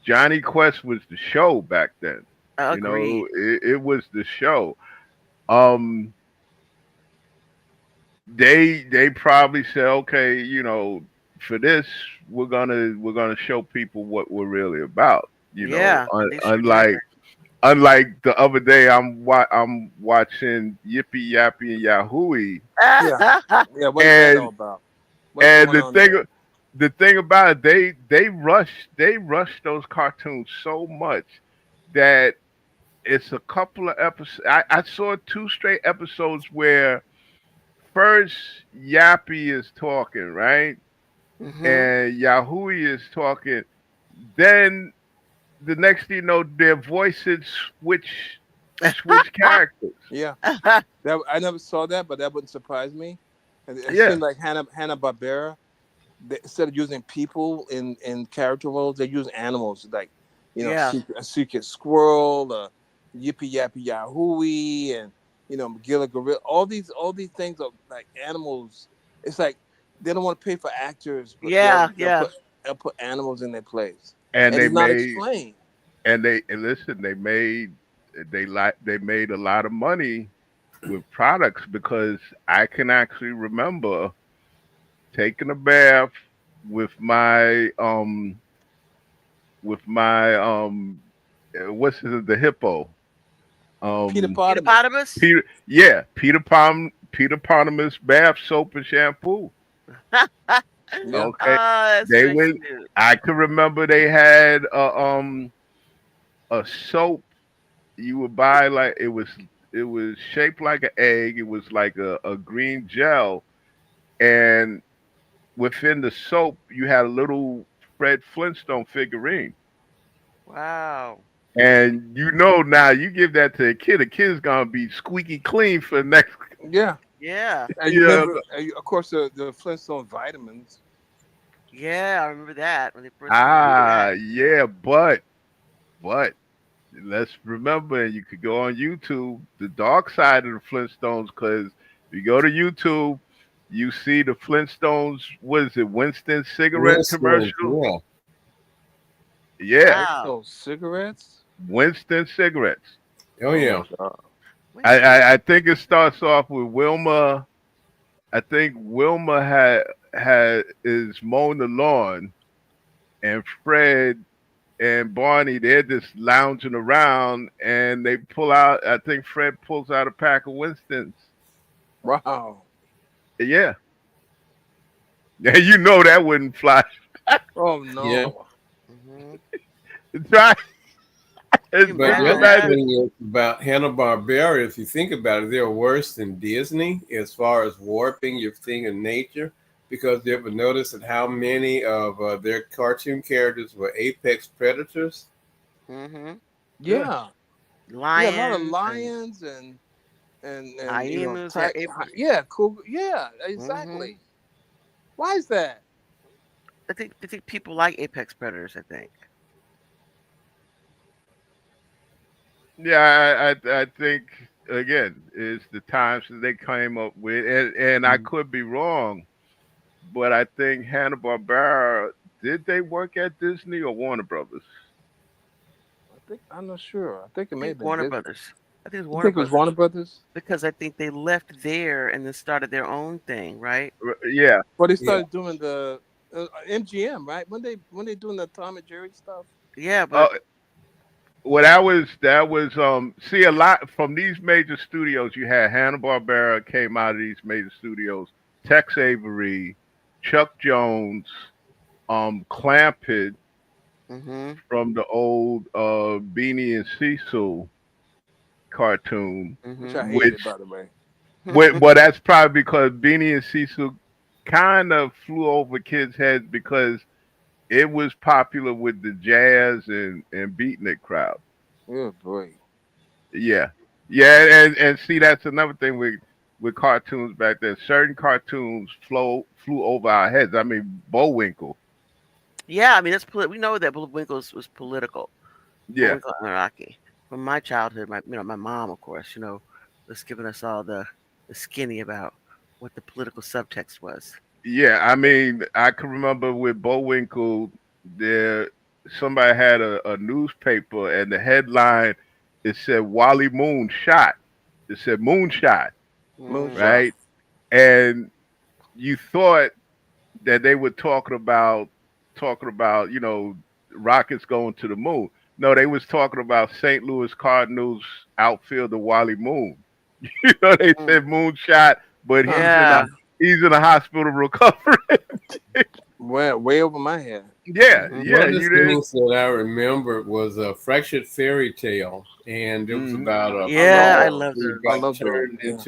Johnny Quest was the show back then. Agreed. It was the show. Um, they probably said, okay, for this we're gonna show people what we're really about. Yeah, they sure did. Unlike the other day, I'm watching Yippee Yappy and Yahooey, Yeah, yeah. What is that all and about? What's and going the on thing there? the thing about it, they rush those cartoons so much that it's a couple of episodes. I saw two straight episodes where first Yappy is talking, right? Mm-hmm. And Yahooey is talking. Then the next thing you know, their voices switch characters. Yeah, that I never saw that, but that wouldn't surprise me. And it Yeah, seemed like Hanna Barbera, instead of using people in character roles, they use animals like Yeah. a secret squirrel, a yippee yappy yahooey, and McGilla gorilla. All these things are like animals. It's like they don't want to pay for actors, but Yeah, yeah. they'll put animals in their place, and and they it's not made explained. and listen, they made a lot of money with products because I can actually remember taking a bath with my um what's the hippo Peter um Potamus. Hippopotamus? Peter Potamus bath soap and shampoo. Yeah, Okay, Oh, that's they very went. cute. I can remember they had a soap you would buy, like it was shaped like an egg. It was like a green gel, and within the soap you had a little Fred Flintstone figurine. Wow. And now you give that to a kid's gonna be squeaky clean for the next. yeah. Yeah. And you You know, remember, of course, the Flintstone vitamins. Yeah, I remember that when they first came out with Ah, that. yeah, but let's remember you could go on YouTube, the dark side of the Flintstones, because if you go to YouTube, you see the Flintstones. What is it? Winston cigarette Winston, commercial. yeah. Yeah, Wow. Flintstone cigarettes. Winston cigarettes. Oh, Oh my yeah. god. I think it starts off with Wilma. I think Wilma had is mowing the lawn, and Fred and Barney they're just lounging around, and they pull out. I think Fred pulls out a pack of Winston's. Wow. Yeah, yeah, you know that wouldn't fly. Oh Yeah. no. Hmm. Try Can you But the imagine other that? imagine. thing is about Hanna-Barbera, if you think about it, they're worse than Disney as far as warping your thing in nature. Because you ever notice that how many of their cartoon characters were apex predators? Hmm. Yeah, Yeah. Yeah, a lot of Lions and lions and hyenas. Yeah, yeah, cool. Yeah, hmm. exactly. Why is that? I think people like apex predators. I think. yeah. I think again it's the times that they came up with, and I could be wrong, but I think Hanna Barbera did they work at Disney or Warner Brothers? I think I'm not sure. I think it I may think have been Warner Disney. Brothers. I think it's You Warner think it was Warner Brothers Brothers? because I think they left there and then started their own thing, right? Yeah. Well, they Yeah. started doing the MGM, right? When they doing the Tom and Jerry stuff. Yeah, but Uh, well, that was see a lot from these major studios. You had Hanna Barbera came out of these major studios. Tex Avery, Chuck Jones, Clampett hmm. from the old Beanie and Cecil cartoon, Which I Hmm. hated, which by the way. well, that's probably because Beanie and Cecil kind of flew over kids' heads because it was popular with the jazz and beatnik crowd. Oh boy. Yeah, yeah, and see that's another thing with cartoons back then. Certain cartoons flew over our heads. I mean, Bullwinkle. Yeah, I mean we know that Bullwinkle was political. Yeah, Bullwinkle and Rocky. From my childhood, my mom, of course, was giving us all the skinny about what the political subtext was. yeah. I mean, I can remember with Bullwinkle, there somebody had a newspaper and the headline it said Wally Moon shot. It said moonshot, Hmm. Moonshot. right? And you thought that they were talking about rockets going to the moon. No, they was talking about St. Louis Cardinals outfielder Wally Moon. They Mm. said moonshot, but Yeah. he's in a hospital recovering. Way over my head. Yeah, Hmm. yeah, One of the you did. things that I remember was a fractured fairy tale, and it was Hmm. about a I love Yeah, I frog those. love who I those. got love those. turned Yes.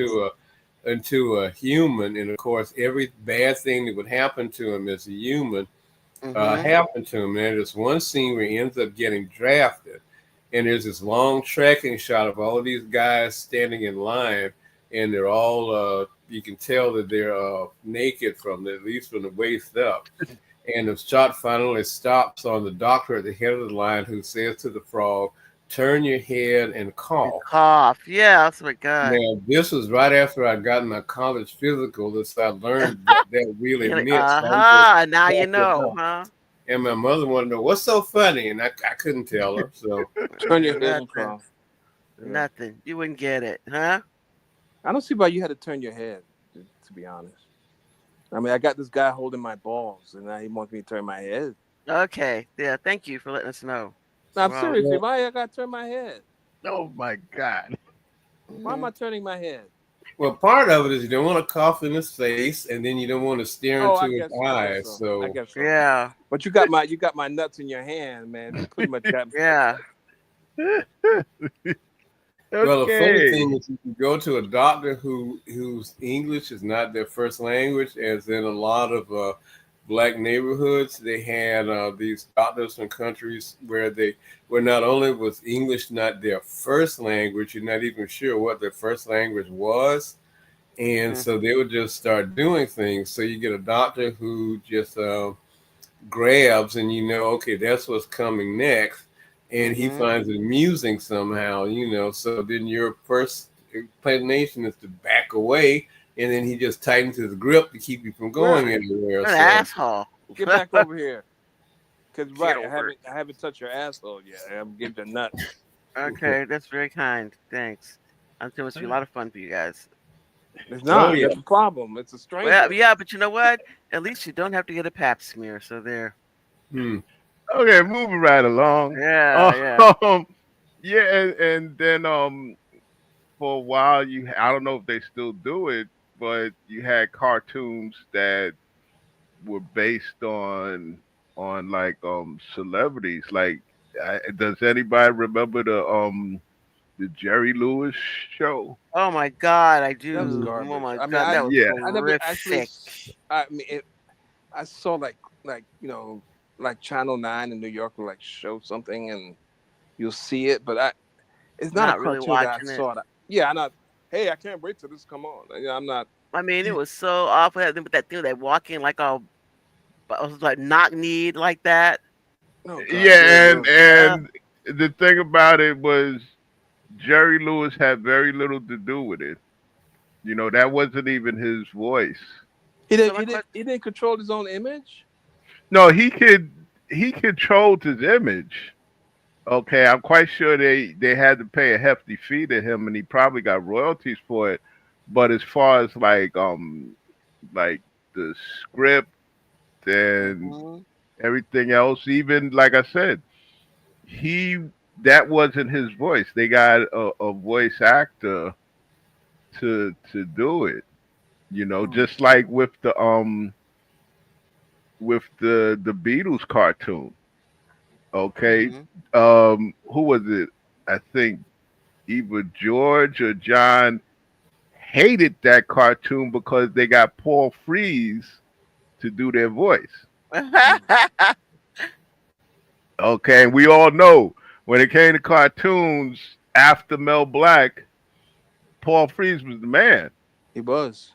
into a human, and of course, every bad thing that would happen to him as a human Hmm. happened to him. And there's one scene where he ends up getting drafted, and there's this long tracking shot of all of these guys standing in line, and they're all you can tell that they're naked at least from the waist up. And the shot finally stops on the doctor at the head of the line who says to the frog, "Turn your head and And cough." cough. Yeah, that's my God. Now, this was right after I got my college physical, that I learned what that really You're like, meant. So I just aha, now you walked it know, off. huh? And my mother wanted to know what's so funny, and I couldn't tell her. So Turn your head and Nothing. cough. Yeah. Nothing. You wouldn't get it, huh? I don't see why you had to turn your head. To be honest. I mean, I got this guy holding my balls, and now he wants me to turn my head. Okay. Yeah, thank you for letting us know. No, I'm Well, seriously. well, Why I got to turn my head? Oh my God. Why am hmm. I turning my head? part of it is you don't want to cough in his face, and then you don't want to stare Oh, into I his guess. I guess eyes. so. I So guess so. Yeah. But you got my nuts in your hand, man. You pretty much got. Yeah. well, the funny Okay. thing is, you can go to a doctor whose English is not their first language, as in a lot of black neighborhoods. They had these doctors from countries where not only was English not their first language, you're not even sure what their first language was, and Mm. so they would just start doing things. So you get a doctor who just grabs, and you know, okay, that's what's coming next, and he Mm-hmm. finds it amusing somehow, you know. So then your first inclination is to back away, and then he just tightens his grip to keep you from going Right. anywhere. An So asshole. Get back over here. Cause Get right, over it. I haven't touched your asshole yet. I haven't given you nuts. Okay, that's very kind. Thanks. I'm sure it's be a lot of fun for you guys. It's oh not. yeah. That's the problem. It's a Well, stranger. yeah, but you know what? At least you don't have to get a pap smear. So there. Hmm. Okay, moving right along. Yeah, yeah. Um, yeah, and then for a while I don't know if they still do it, but you had cartoons that were based on like celebrities. Like, does anybody remember the Jerry Lewis show? Oh my God, I That was do. Oh garbage. my I mean, God, that was Yeah, I never actually. horrific. I mean, I saw like like Channel 9 in New York will like show something and you'll see it, but it's not a Not really cartoon that I watching it. saw. Yeah, I'm not. Hey, I can't wait till this come on. I'm not. I mean, it was so awful. With that thing, that walking like all, I was like knock kneed like that. Oh God, yeah, yeah, well, Uh, and the thing about it was Jerry Lewis had very little to do with it. You know, that wasn't even his voice. so my question. he didn't control his own image. No, he controlled his image. Okay, I'm quite sure they had to pay a hefty fee to him, and he probably got royalties for it. But as far as like the script and Hmm. everything else, even like I said, he that wasn't his voice. They got a voice actor to do it. You know, Oh, just like with the Beatles cartoon. Okay, Hmm. who was it? I think either George or John hated that cartoon because they got Paul Frees to do their voice. mm. Okay, and we all know when it came to cartoons after Mel Black, Paul Frees was the man. He was.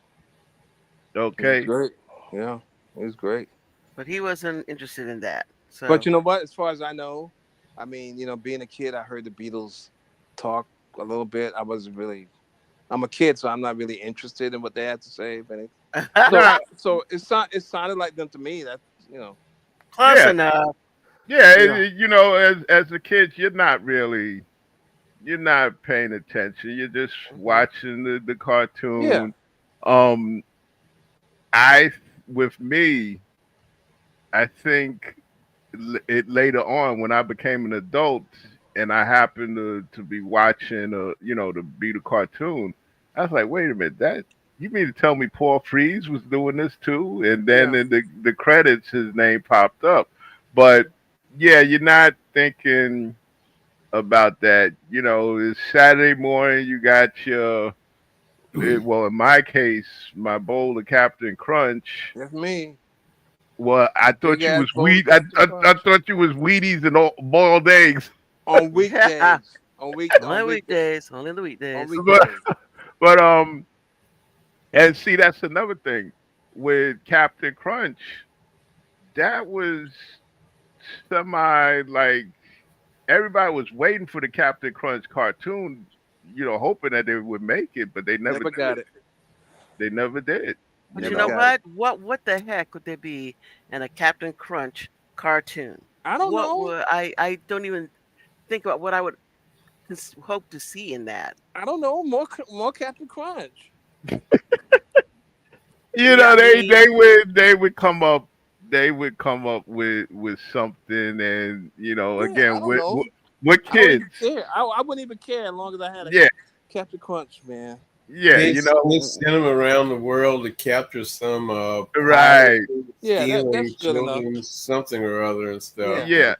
He was Okay, great. Yeah, he was great. But he wasn't interested in that. But So. you know what? As far as I know, I mean, being a kid, I heard the Beatles talk a little bit. I wasn't really. I'm a kid, so I'm not really interested in what they had to say. If anything. So, nah, it sounded like them to me. That's Close yeah, enough. yeah. yeah, You know, as a kid, you're not paying attention. You're just Hmm. watching the yeah. cartoon. Um, I with me, I think it later on when I became an adult and I happened to be watching to be the cartoon, I was like, wait a minute, that you mean to tell me Paul Frees was doing this too? And then Yeah. in the credits his name popped up. But yeah, you're not thinking about that. You know, it's Saturday morning, you got well, in my case, my bowl of Captain Crunch. That's me. Well, I Big thought you ass was bowl of wheat. Captain I Crunch thought you was Wheaties and all, boiled eggs. on Yeah. weekdays. Only weekdays. Only the On weekdays. But weekdays. but and see that's another thing with Captain Crunch. That was semi like everybody was waiting for the Captain Crunch cartoon, hoping that they would make it, but they never Never got did. it. They never did. But You you Never know know. got it. what the heck would there be in a Captain Crunch cartoon? I don't What know. would I don't even think about what I would hope to see in that. I don't know. More Captain Crunch. You Yeah, know, I mean, they would come up with something, and Yeah, I again don't know. with I don't kids. even care. I wouldn't even care as long as I had a Yeah, Captain Crunch, man. yeah, They sent them around the world to capture some right. piracy, Yeah, that's stealing good enough. children, something or other and stuff. Yeah. Yeah,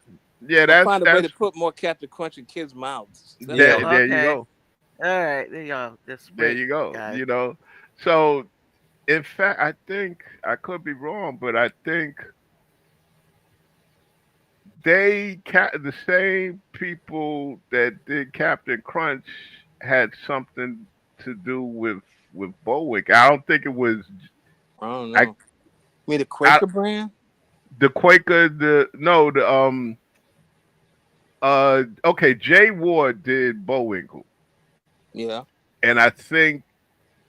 yeah. Or That's find a way to that's put more Captain Crunch in kids' mouths. That's Yeah. there. all. There you okay. go. All right, there you go. Just There wait, you go. guys. So in fact, I think I could be wrong, but I think the same people that did Captain Crunch had something to do with Bowick. I don't think it was. I don't I know. Me the I Quaker brand? the Quaker, the no, the okay, Jay Ward did Bullwinkle, Yeah. and I think,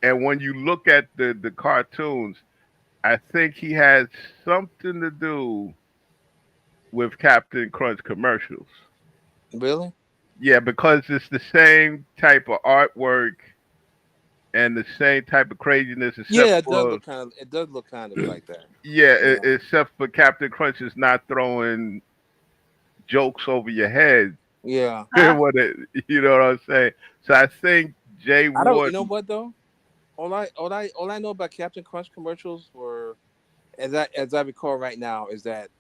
and when you look at the cartoons, I think he had something to do with Captain Crunch commercials. Really? Yeah, because it's the same type of artwork and the same type of craziness, except Yeah, it does for look kind of. It does look kind of like that. yeah, Yeah. except for Captain Crunch is not throwing jokes over your head. Yeah. Huh? What it, you know what I'm saying? So I think Jay I don't. You Ward. know what though? All I know about Captain Crunch commercials were, as I recall right now, is that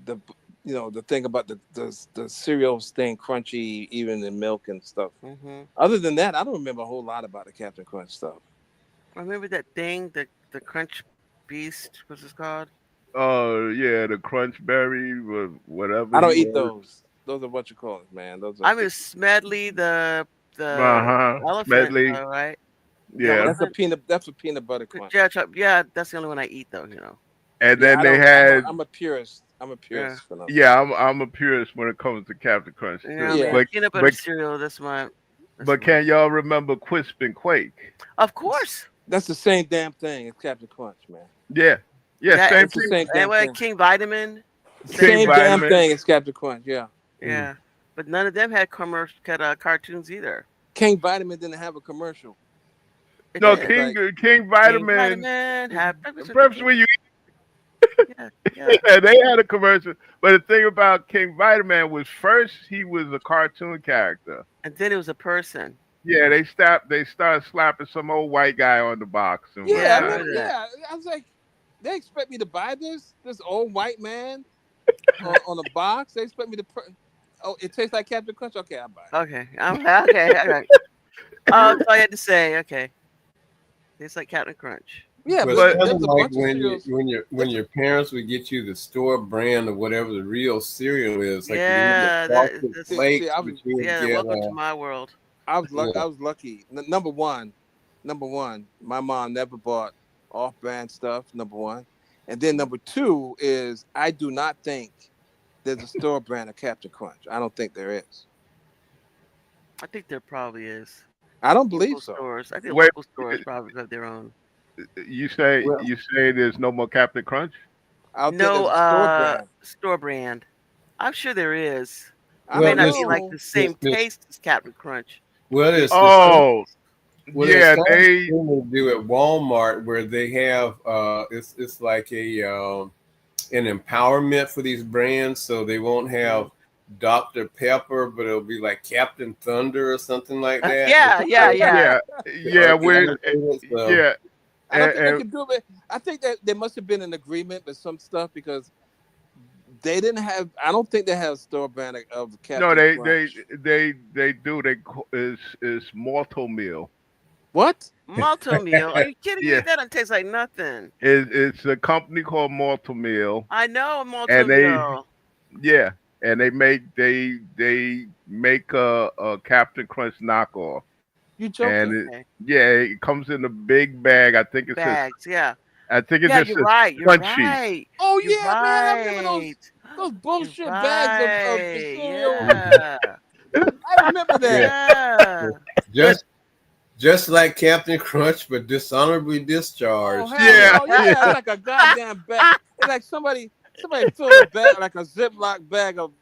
the the thing about the cereals staying crunchy even in milk and stuff. Mm-hmm. Other than that, I don't remember a whole lot about the Captain Crunch stuff. Remember that thing, the Crunch Beast, what's it called? Oh yeah, the Crunch Berry, whatever I he don't eat was. those. Those are what you call it, man. Those are I mean, Smedley, Uh the huh. elephant, Smedley. right? The Yeah, that's a elephant. peanut. That's a peanut butter crunch. Yeah, yeah, that's the only one I eat though. You know. and Yeah, then I they don't. had I'm a purist. I'm a Yeah. purist for those yeah. things. I'm a purist when it comes to Captain Crunch Yeah, too. man. Yeah. Peanut butter But cereal. That's but my. can y'all remember Quisp and Quake? Of It's, course. that's the same damn thing as Captain Crunch, man. Yeah, yeah. That Same and It's the King people. same and damn what thing. King Vitamin. Same King Same thing. damn Vitamin. thing as Captain Crunch. Yeah. Mm. Yeah. But none of them had cartoons either. King Vitamin didn't have a commercial. It No, It was did. King like, King King Vitamin. Vitamin had breakfast with the Perhaps king. when you Yeah, yeah. yeah, they had a commercial. But the thing about King Vitamin was first he was a cartoon character. And then it was a person. Yeah, they started slapping some old white guy on the box and yeah, I Yeah, I whatnot. remember. remember that. Yeah, I was like, they expect me to buy this old white man on a box. They expect me to. Oh, it tastes like Captain Crunch. Okay, I buy it. Okay, I'm okay. All right. Oh, that's all I had to say. Okay, it's like Captain Crunch. Yeah, Well, but it's But kind there of was a like bunch of cereals. when There's a, your parents would get you the store brand of whatever the real cereal is. Like you didn't get Yeah, frosted see, flakes, I but was you would yeah. get Welcome to my world. yeah. I was lucky. Number one, my mom never bought off-brand stuff. Number one, and then number two is I do not think there's a store brand of Captain Crunch. I don't think there is. I think there probably is. I don't Local believe so. stores. I think wait, local stores probably have their own. Well, you say there's no more Captain Crunch? I don't think No, there's a store brand. store brand. I'm sure there is. I It may well, don't not be like know. the same this taste as Captain Crunch. well, Oh, there's yeah, some they thing to do at Walmart where they have it's like an empowerment for these brands, so they won't Mm. have Dr. Pepper, but it'll be like Captain Thunder or something like that. Yeah, yeah, yeah. yeah, yeah, where So yeah, I don't think they and could do it. I think that there must have been an agreement with some stuff because they didn't have. I don't think they have a store brand of no, Captain Crunch. they do is Mortal Meal. Malto meal. Are you kidding me? Yeah, That don't taste like nothing. it's a company called Mortal Meal, I know a malto and meal. yeah, and they make a Captain Crunch knockoff, You and joking? Okay. yeah, it comes in a big bag. Bags. Yeah. I think it Yeah, just you're says right. You're crunchy. right. Oh You're yeah, man! I remember right. those You're bullshit bags of the right. cereal. Yeah. I remember yeah, that. Yeah. just just like Captain Crunch, but dishonorably Oh discharged. hell Yeah, no! yeah, Yeah, it's like a goddamn bag. It's like somebody filled a bag like a Ziploc bag of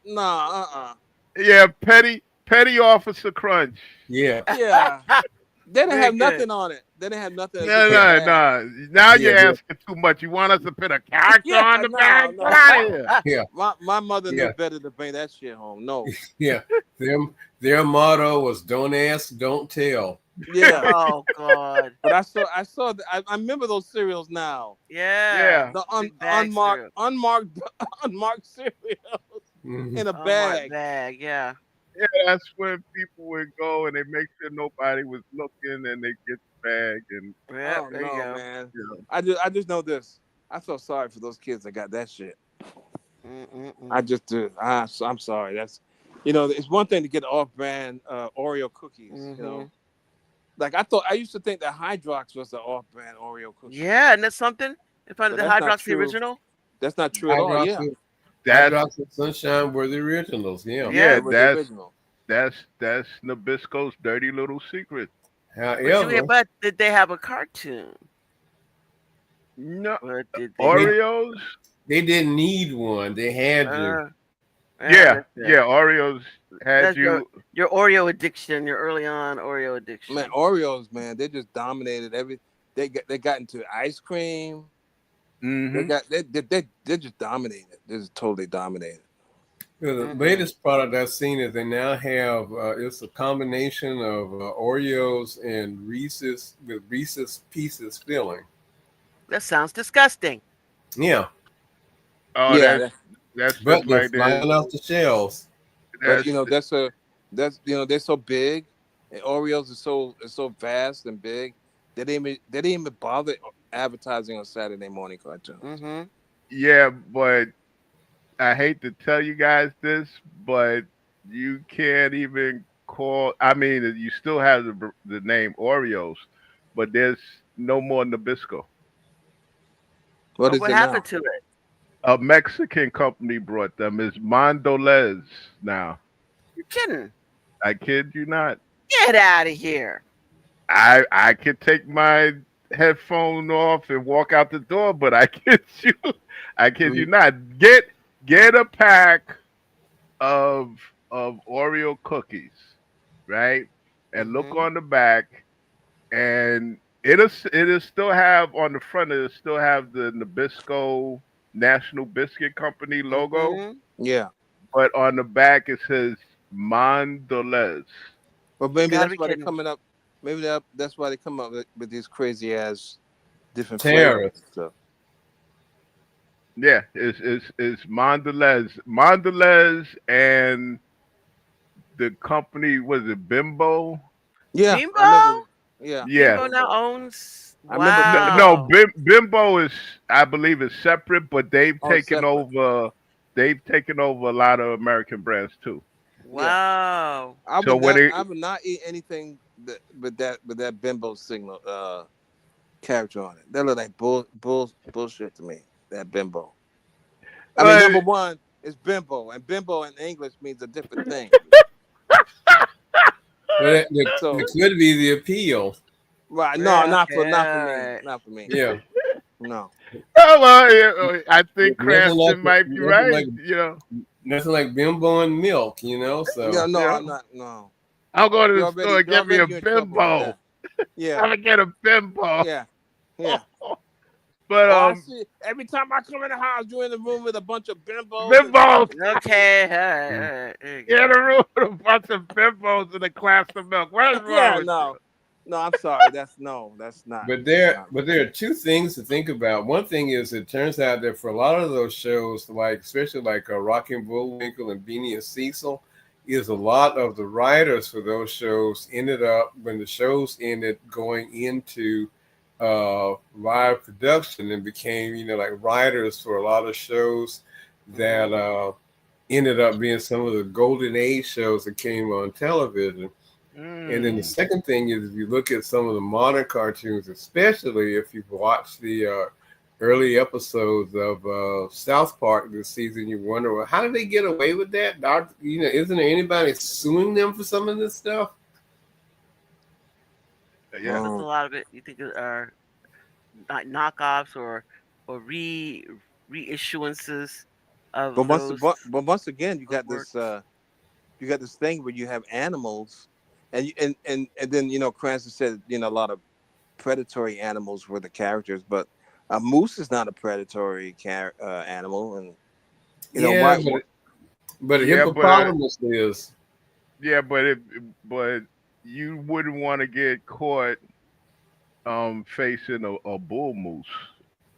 nah. yeah. Petty Officer Crunch. Yeah, Yeah, they didn't Very have good. nothing on it. They didn't have nothing. It's No, just a yeah, no, bag. no. Now yeah, you're asking too much. You want us to put a character Yeah, on the no, bag? Get no. out of here. yeah, My mother knew yeah, better to bring that shit home. No. yeah. Their motto was "Don't ask, don't tell." Yeah. Oh God. But I remember those cereals now. Yeah. Yeah, The Big bag cereal. unmarked cereals Mhm. in a Unmarked bag. bag. Yeah. yeah. That's when people would go and they make sure nobody was looking and they get the bag and Yep. Oh There you no, go. man. you know. I just know this. I felt sorry for those kids that got that shit. I Mm-mm-mm. just do. I'm sorry. That's it's one thing to get off-brand Oreo cookies. Mm-hmm. Like I used to think that Hydrox was the off-brand Oreo cookie, Yeah, and that's something. If I but the that's not Hydroxy true. original. That's not true at all. Yeah, Hydroxy, That's Hydroxy Sunshine were the originals. Yeah. yeah, Yeah. they were the original. that's Nabisco's dirty little secret. However, But did they have a cartoon? No, Or did they they have? Oreos. they didn't need one. They had to. Uh, Yeah, that's it. yeah. Oreos had That's you. your Oreo addiction. Your early on Oreo Man, addiction. Oreos, man, they just dominated every. They got into ice cream. They Hmm. got they just dominated. They just totally dominated. The Hmm. latest product I've seen is they now have it's a combination of Oreos and Reese's with Reese's Pieces filling. That sounds disgusting. Yeah, Oh, Yeah, that's but just they're like this. flying off the shelves. but That's that's they're so big, and Oreos is so vast and big. They didn't even bother advertising on Saturday morning cartoons. Hmm. yeah, but I hate to tell you guys this, but you can't even call. I mean, you still have the name Oreos, but there's no more Nabisco. What But is what it happened now? to it? A Mexican company brought them. It's Mondelez now. You're kidding. I kid you not. Get out of here. I could take my headphone off and walk out the door, but I kid you, I kid you Mm, not. Get a pack of Oreo cookies, right? And look Hmm. on the back, and it'll still have on the front. It'll still have the Nabisco National Biscuit Company logo, Hmm. yeah, but on the back it says Mondelez. but You maybe gotta that's be why they're kidding. coming up. Maybe that's why they come up with these crazy ass different flavors Tariff. and stuff. Yeah, it's Mondelez, Mondelez, and the company was it Bimbo? Yeah, I remember. Bimbo? Yeah, Yeah, Bimbo now Bimbo. owns. I remember no, Bimbo. Wow. Bimbo is I believe is separate, but they've Oh, taken separate. over. They've taken over a lot of American brands too. Yeah, Wow. So when they I would not eat anything with that Bimbo signal character on it. That look like bullshit to me. That Bimbo. I mean, uh, number one is Bimbo, and Bimbo in English means a different thing. Well, that So, could be the appeal. right? No, Yeah, okay. not for All me. right. Not for me. Yeah, No. oh, well, I think nothing like Cranston might be nothing right. like You know, nothing like Bimbo and milk. Yeah, So no, you I'm know, not. No, I'll go to the store and you're get me already a you're in trouble with Bimbo. that. Yeah, I'm gonna get a Bimbo. yeah, yeah. But Oh, I see. Every time I come in the house, you're in the room with a bunch of bimbos and Bimbo. Okay. All right. All right. There you Get go. a room with a bunch of bimbos and a glass of milk. What's wrong yeah, with you? no, no. I'm sorry. That's not. That's not. but there are two things to think about. One thing is it turns out that for a lot of those shows, like especially like Rocky and Bullwinkle and Beanie and Cecil, is a lot of the writers for those shows ended up when the shows ended going into live production and became like writers for a lot of shows that Hmm. ended up being some of the golden age shows that came on television. And then the Mm. second thing is, if you look at some of the modern cartoons, especially if you've watched the early episodes of South Park this season, you wonder, well, how did they get away with that? Isn't there anybody suing them for some of this stuff? Yeah. Because a Um, lot of it, you think, are not knockoffs or reissuances but of those once again, works. you got this thing where you have animals, and then Cranston said a lot of predatory animals were the characters, but a moose is not a predatory animal, and Yeah, why? but a Yeah, but hippopotamus is. yeah, but you wouldn't want to get caught facing a bull moose.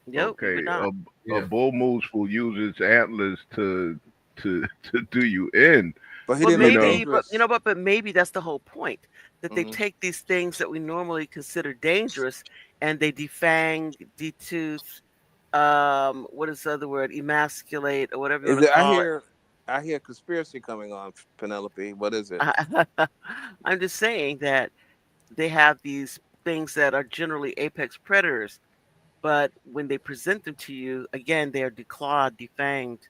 Nope, you Okay, would not. a Yeah. bull moose will use its antlers to do you in. But he Well, didn't You look know. maybe, dangerous. but maybe that's the whole point, that they Hmm. take these things that we normally consider dangerous and they defang, detooth, what is the other word? Emasculate or whatever you Is want to it? call it. I hear conspiracy coming on, Penelope. What is it? I'm just saying that they have these things that are generally apex predators but when they present them to you, again, they're declawed, defanged.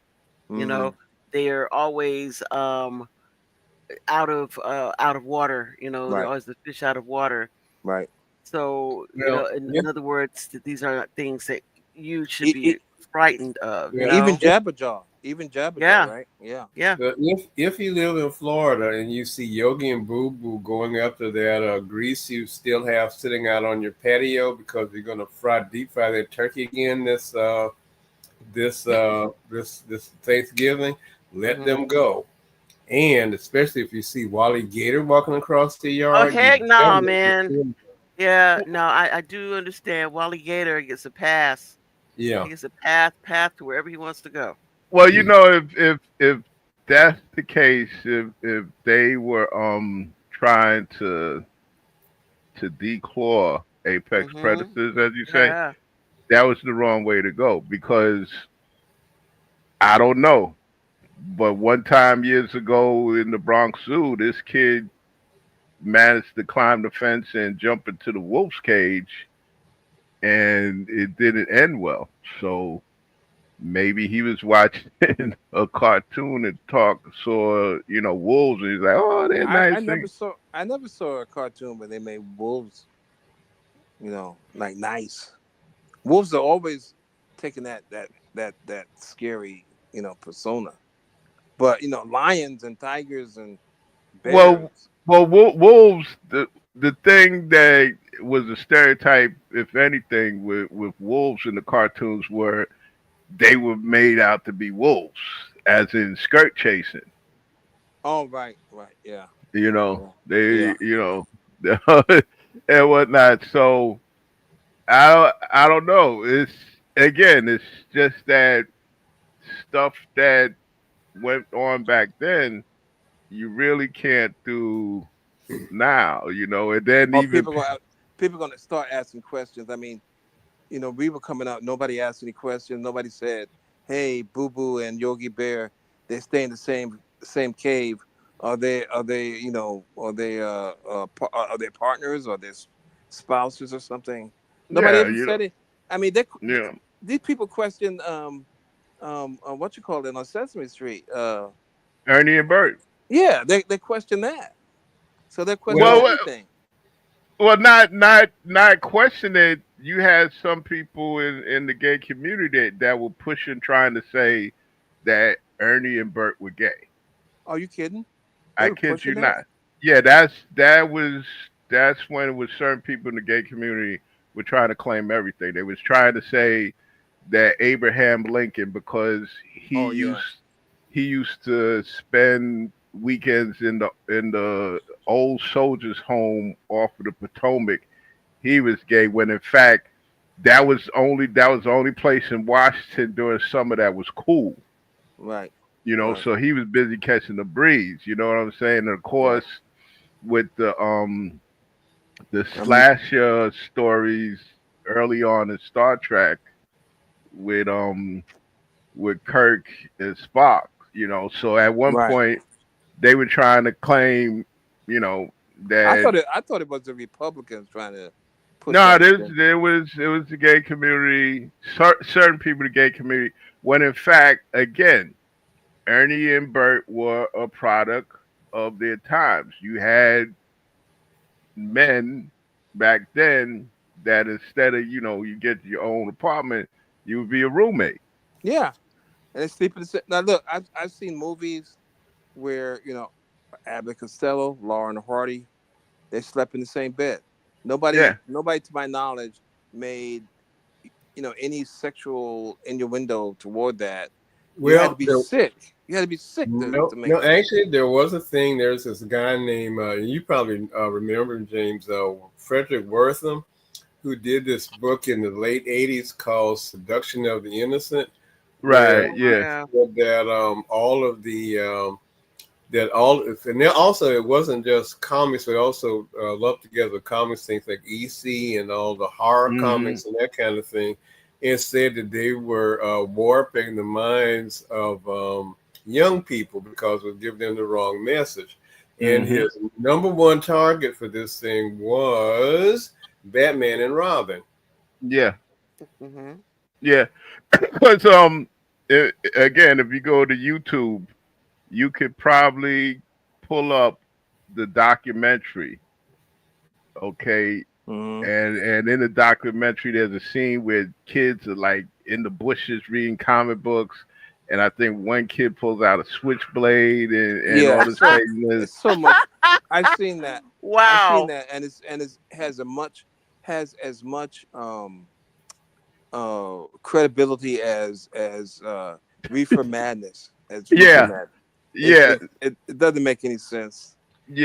You Mm-hmm. know, they are always out of water. You know, they're Right. always the fish out of water. Right. So, Well, in other words, these are not things that you should E- be e- frightened of. You yeah. even know, Jabberjaw. Even Jabberjaw. yeah, Right. Yeah. yeah. But if you live in Florida and you see Yogi and Boo Boo going after that grease you still have sitting out on your patio because you're going to deep fry that turkey again this Thanksgiving, let Mm-hmm. them go. And especially if you see Wally Gator walking across the Oh yard, you heck better no, let man. him go. Yeah, no, I do understand. Wally Gator gets a pass. Yeah. He gets a path to wherever he wants to go. Well, if that's the case, if they were trying to declaw apex Mhm. predators, as you say, Yeah. that was the wrong way to go because I don't know. But one time years ago in the Bronx Zoo, this kid managed to climb the fence and jump into the wolf's cage, and it didn't end well. So maybe he was watching a cartoon and saw wolves, and he's like, oh, they're I nice never things. saw a cartoon where they made wolves, like nice. Wolves are always taking that scary, persona. But lions and tigers and Well, bears. wolves. The thing that was a stereotype, if anything, with wolves in the cartoons were they were made out to be wolves, as in skirt chasing. Oh, right, right, yeah, yeah, They, yeah. and whatnot. So I don't know. It's just that stuff that went on back then. You really can't do now. And then Or even people gonna start asking questions. I mean, we were coming out. Nobody asked any questions. Nobody said, "Hey, Boo Boo and Yogi Bear, they stay in the same cave. Are they are they partners or they spouses or something?" Nobody yeah, ever said it. I mean, yeah, these people question what you call it on Sesame Street. Ernie and Bert. Yeah, they question that. So they're questioning Well, Well, everything. not question it. You had some people in the gay community that were pushing, trying to say that Ernie and Bert were gay. Are you kidding? They I were kid you pushing that. not. Yeah, that's when it was certain people in the gay community were trying to claim everything. They was trying to say that Abraham Lincoln, because Oh yeah. he used to spend weekends in the old soldiers' home off of the Potomac, he was gay. When in fact that was the only place in Washington during summer that was cool. Right. Right. So he was busy catching the breeze. You know what I'm saying? And of Right. course, with the I mean, slasher stories early on in Star Trek with Kirk and Spock. So at one right. point they were trying to claim, you know, I that thought it was the Republicans trying to push no, that there's agenda. there was it was the gay community, certain people in the gay community. When in fact, again, Ernie and Bert were a product of their times. You had men back then that instead of you get your own apartment, you would be a roommate. Yeah, and they sleep in the same. Now look, I've seen movies where Abbott Costello, Lauren Hardy, they slept in the same bed. Yeah, Nobody to my knowledge made any sexual innuendo toward that. You had to well, be sick. You had to be sick to no, make no. that. Actually, there was a thing. There's this guy named you probably remember him, James Frederick Wortham, who did this book in the late '80s called "Seduction of the Innocent," where right. Oh Yeah, yeah. that all of the that all and then also it wasn't just comics, but also lumped together comics, things like EC and all the horror hmm comics and that kind of thing, and said that they were warping the minds of young people because it would give them the wrong message. And hmm his number one target for this thing was Batman and Robin. yeah. Mhm. Yeah, because again, if you go to YouTube, you could probably pull up the documentary. Okay, Mm-hmm. and in the documentary, there's a scene where kids are like in the bushes reading comic books, and I think one kid pulls out a switchblade and Yeah, all this craziness. it's so much. I've seen that. I've seen Wow. that, and it's has as much credibility as Reefer Madness as Reefer Yeah, Madness. yeah, It doesn't make any sense.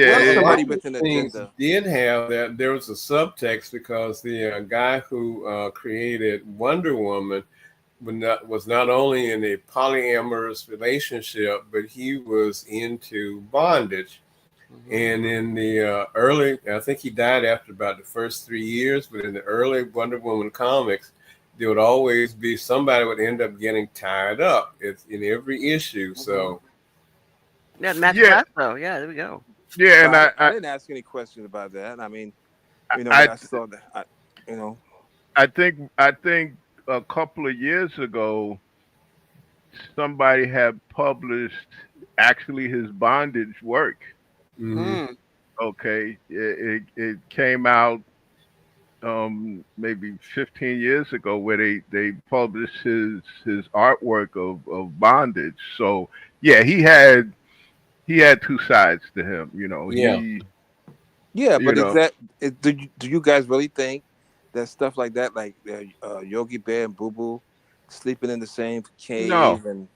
Well, It's a Yeah. lot somebody of the with an things agenda. did have that. There was a subtext because the guy who created Wonder Woman was not only in a polyamorous relationship, but he was into bondage. Mhm. And in the early, I think he died after about the first 3 years, but in the early Wonder Woman comics, there would always be somebody would end up getting tied up. It's in every issue. Mhm. So, Yeah, Matthew yeah, Lasso. Yeah, there we go. yeah, and But I didn't ask any questions about that. I mean, but I, I saw that. You know, I think a couple of years ago, somebody had published actually his bondage work. mhm. Mm. Okay, it came out maybe 15 years ago where they published his artwork of bondage. So yeah, he had two sides to him. Yeah. yeah. You But know, do you guys really think that stuff like that, like Yogi Bear and Boo Boo sleeping in the same no, cave, and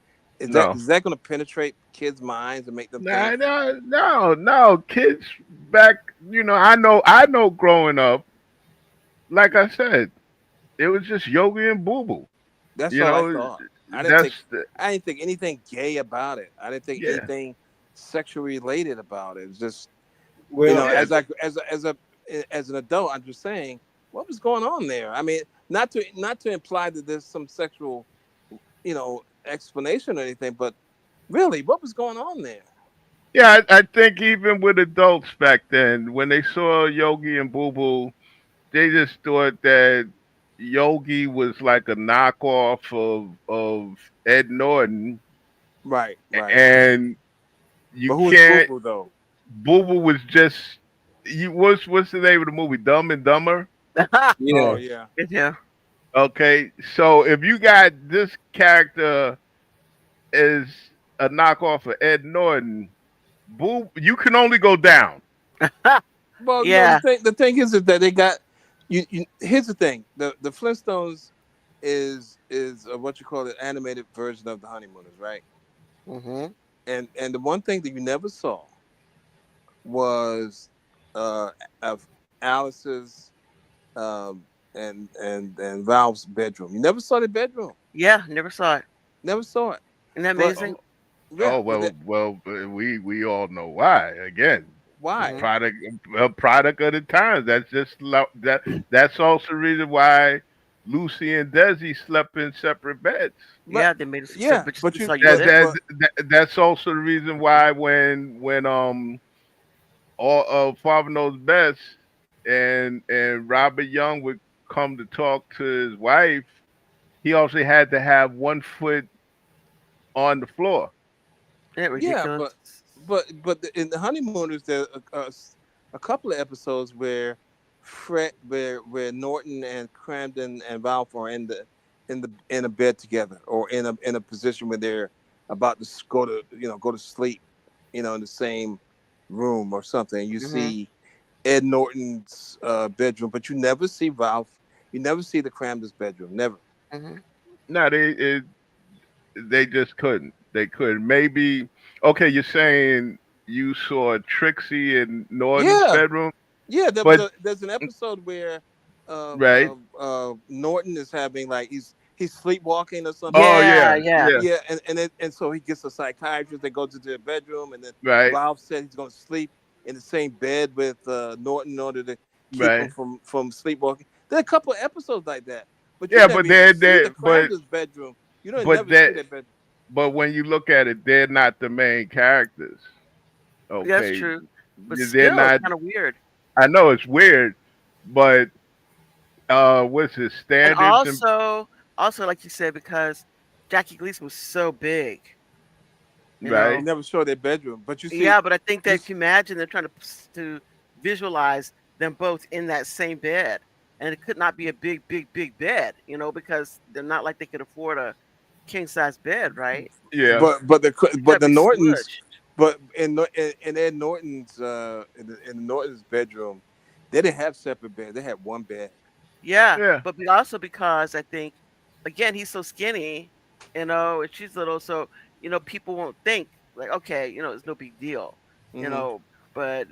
no, is that going to penetrate kids' minds and make them think? no, no, no, no. Kids back, I know. Growing up, like I said, it was just Yogi and Boo Boo. That's You all I know, thought. that's the, I didn't think anything gay about it. I didn't think yeah, anything sexual related about it. It's just Well, yeah. as an adult, I'm just saying what was going on there. I mean, not to imply that there's some sexual, explanation or anything, but really, what was going on there? Yeah, I think even with adults back then, when they saw Yogi and Boo Boo, they just thought that Yogi was like a knockoff of Ed Norton, Right, right. and you But who is Boo can't. Boo though? Boo Boo was just. What's the name of the movie? Dumb and Dumber. Oh yeah. yeah, Good deal. Okay, so if you got this character as a knockoff of Ed Norton, Boo, you can only go down. well, Yeah. the thing is that they got you. Here's the thing: the Flintstones is what you call the animated version of the Honeymooners, right? Mhm. And the one thing that you never saw was of Alice's and Valve's bedroom. You never saw the bedroom. Yeah, never saw it. Never saw it. Isn't that But amazing? Oh yeah, but well, we all know why. Again, why? Mhm. product a product of the times. That's also the reason why Lucy and Desi slept in separate beds. But Yeah, they made us accept, yeah, but but we you saw you That but exist. that, but that's also the reason why when all Father Knows Best and Robert Young would come to talk to his wife, he also had to have one foot on the floor. Isn't it yeah, ridiculous? in the Honeymooners there are a couple of episodes where where Norton and Cramden and Valve are in a bed together or in a position where they're about to go to sleep, in the same room or something. You Mhm. see Ed Norton's bedroom, but you never see Ralph. You never see the Cramden's bedroom. Never. Mhm. No, they just couldn't. They couldn't. Maybe okay. You're saying you saw Trixie in Norton's Yeah, bedroom, yeah. but There's an episode where right? Norton is having like he's sleepwalking or something. Oh Yeah, yeah, yeah. yeah, Yeah, and so he gets a psychiatrist that goes into their bedroom, and then right, Ralph said he's going to sleep in the same bed with Norton in order to keep him right. from sleepwalking. There are a couple of episodes like that, but you Yeah, never but even see the but Cramden's bedroom. You don't but never see that that bedroom. but when you look at it, they're not the main characters. That's Okay, true. But they're still, it's not. kind of weird. I know it's weird, but What's it? And Standards and also like you said, because Jackie Gleason was so big, you right. They know. never show their bedroom, but you see, Yeah, but I think you that if s- you imagine they're trying to visualize them both in that same bed, and it could not be a big, big, big bed, because they're not like they could afford a king size bed, right? Yeah. It but could the be Nortons, smushed. but in Ed Norton's in the Norton's bedroom, they didn't have separate beds. They had one bed. Yeah, Yeah. but also because I think, again, he's so skinny, and she's little, so people won't think like, okay, it's no big deal, you Hmm. know. But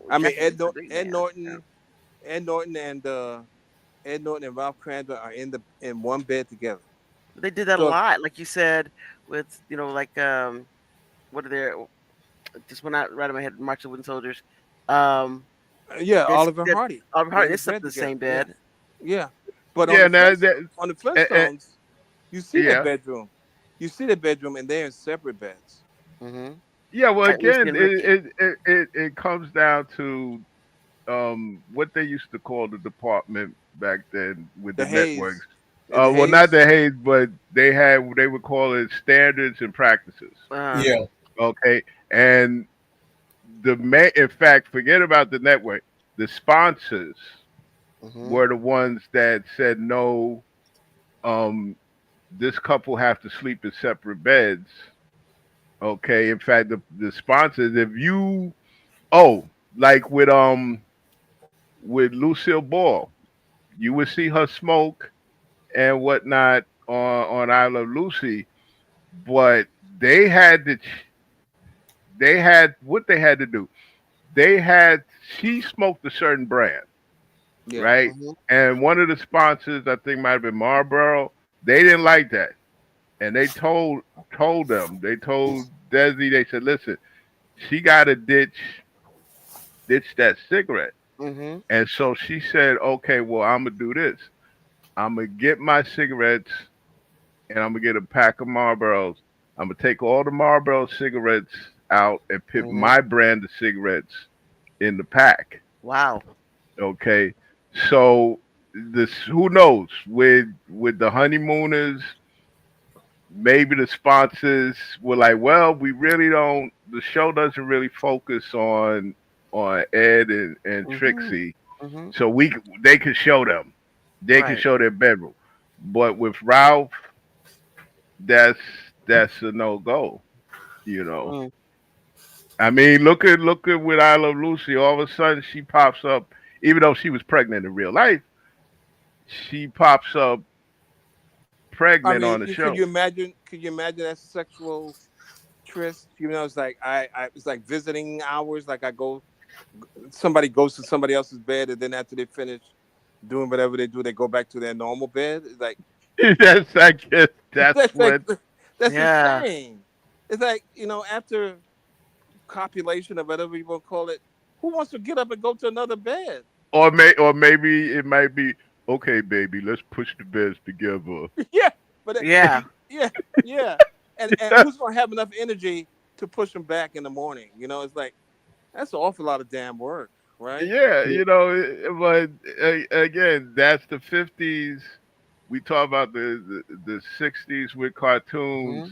I mean, Jackie Gleason's a big Ed man. Yeah. Norton, Ed Norton and Ed Norton and Ralph Crandall are in one bed together. But they did that a So lot, like you said, with like what are their just went out right in my head, March of the Wooden Soldiers. Um, yeah, they Oliver did Hardy, Oliver they're Hart. in They the slept bed in the together. same Yeah, bed. yeah. But Yeah. Now that. On the Uh, uh, Flintstones, you see their yeah. bedroom. You see their bedroom, and they're in separate beds. Hmm. Yeah. Well, Like Lucy again, and Ricky. it comes down to what they used to call the department back then with The the networks. Hayes, the Well, not Hayes. the Hayes, but they would call it standards and practices. Uh, Yeah. Okay, and in fact, forget about the network. The sponsors hmm were the ones that said no. Um, this couple have to sleep in separate beds. Okay, in fact, the sponsors, if you like with Lucille Ball, you would see her smoke and whatnot on I Love Lucy, but they had to they had what they had to do. They had she smoked a certain brand, Yeah. right? hmm And one of the sponsors, I think might have been Marlboro, they didn't like that. And they told them, they told Desi, they said, listen, she gotta ditch that cigarette. hmm And so she said, okay, well, I'm gonna do this. I'm gonna get my cigarettes and I'm gonna get a pack of Marlboros. I'm gonna take all the Marlboro cigarettes out and put hmm my brand of cigarettes in the pack. Wow. Okay, so this who knows with the honeymooners, maybe the sponsors were like, well, we really don't. The show doesn't really focus on Ed and hmm Trixie, hmm so they could show them, they can Right. show their bedroom, but with Ralph, that's that's a no go. You know, Mm. I mean, look at with I Love Lucy. All of a sudden, she pops up, even though she was pregnant in real life. She pops up I pregnant mean, on the you could show. you imagine? Could you imagine that sexual tryst? It's like it's like visiting hours. Like somebody goes to somebody else's bed, and then after they finish doing whatever they do, they go back to their normal bed. It's like That's I guess that's that's like what, that's Yeah. insane. It's like after copulation or whatever you want to call it, who wants to get up and go to another bed? or maybe it might be okay, baby. Let's push the beds together. Yeah, but Yeah. yeah, yeah, and who's gonna have enough energy to push them back in the morning? It's like that's an awful lot of damn work, right? Yeah, but again, that's the '50s. We talk about the '60s with cartoons.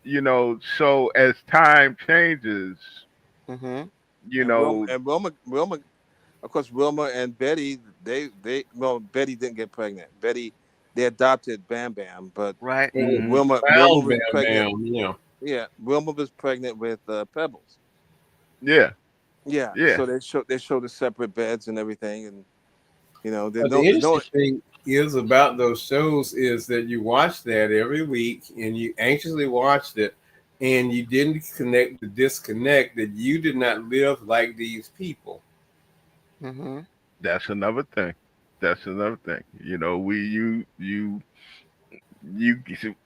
hmm So as time changes, hmm you And know, Wilma, of course, Wilma and Betty, they well, Betty didn't get pregnant. Betty, they adopted Bam Bam, but Right. Oh, hmm Wilma found was Bam pregnant. Bam. Yeah. Yeah, Wilma was pregnant with Pebbles. yeah, Yeah, yeah. so they showed the separate beds and everything, and But the interesting thing is about those shows is that you watch that every week and you anxiously watched it and you didn't connect the disconnect that you did not live like these people. hmm That's another thing. That's another thing. You,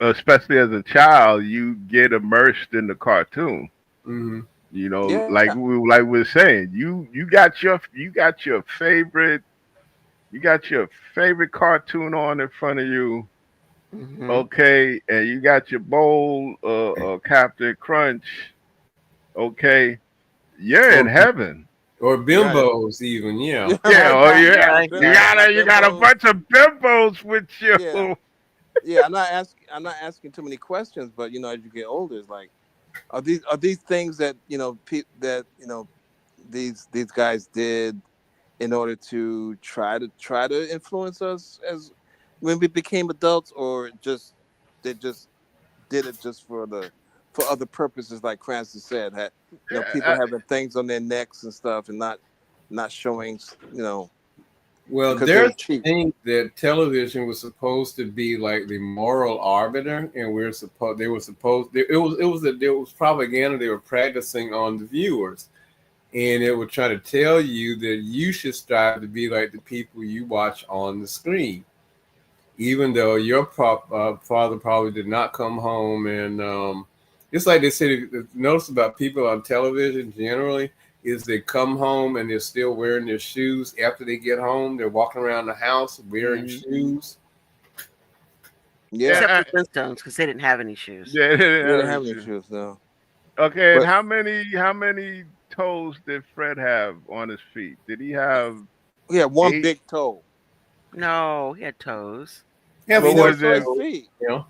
especially as a child, you get immersed in the cartoon. Mm-hmm. Yeah, Like we were saying, you got your favorite cartoon on in front of you, hmm okay, and you got your bowl, Captain Crunch, okay. You're in Or heaven. or You got it. bimbos even. Yeah. Yeah, Yeah, right. oh yeah. Yeah, I got You got a bimbos. bunch of bimbos with you. Yeah, yeah. I'm not asking too many questions, but as you get older, it's like, are these things that that these guys did in order to try to influence us as when we became adults, or just they just did it just for other purposes, like Francis said, had people Yeah, having things on their necks and stuff, and not showing, Well, because they there's were cheap. things that television was supposed to be like the moral arbiter, and they were supposed it was propaganda they were practicing on the viewers, and it would try to tell you that you should strive to be like the people you watch on the screen, even though your father probably did not come home and it's like they said. Notice about people on television generally is they come home and they're still wearing their shoes after they get home. They're walking around the house wearing Hmm. shoes. Yeah, except yeah, the Flintstones because they didn't have any shoes. yeah. they didn't have any shoes, no. Okay, and But how many toes did Fred have on his feet? Did he have he had one 8? big toe, No, he had toes. Have but you What four never was saw it? his toes, feet. you know.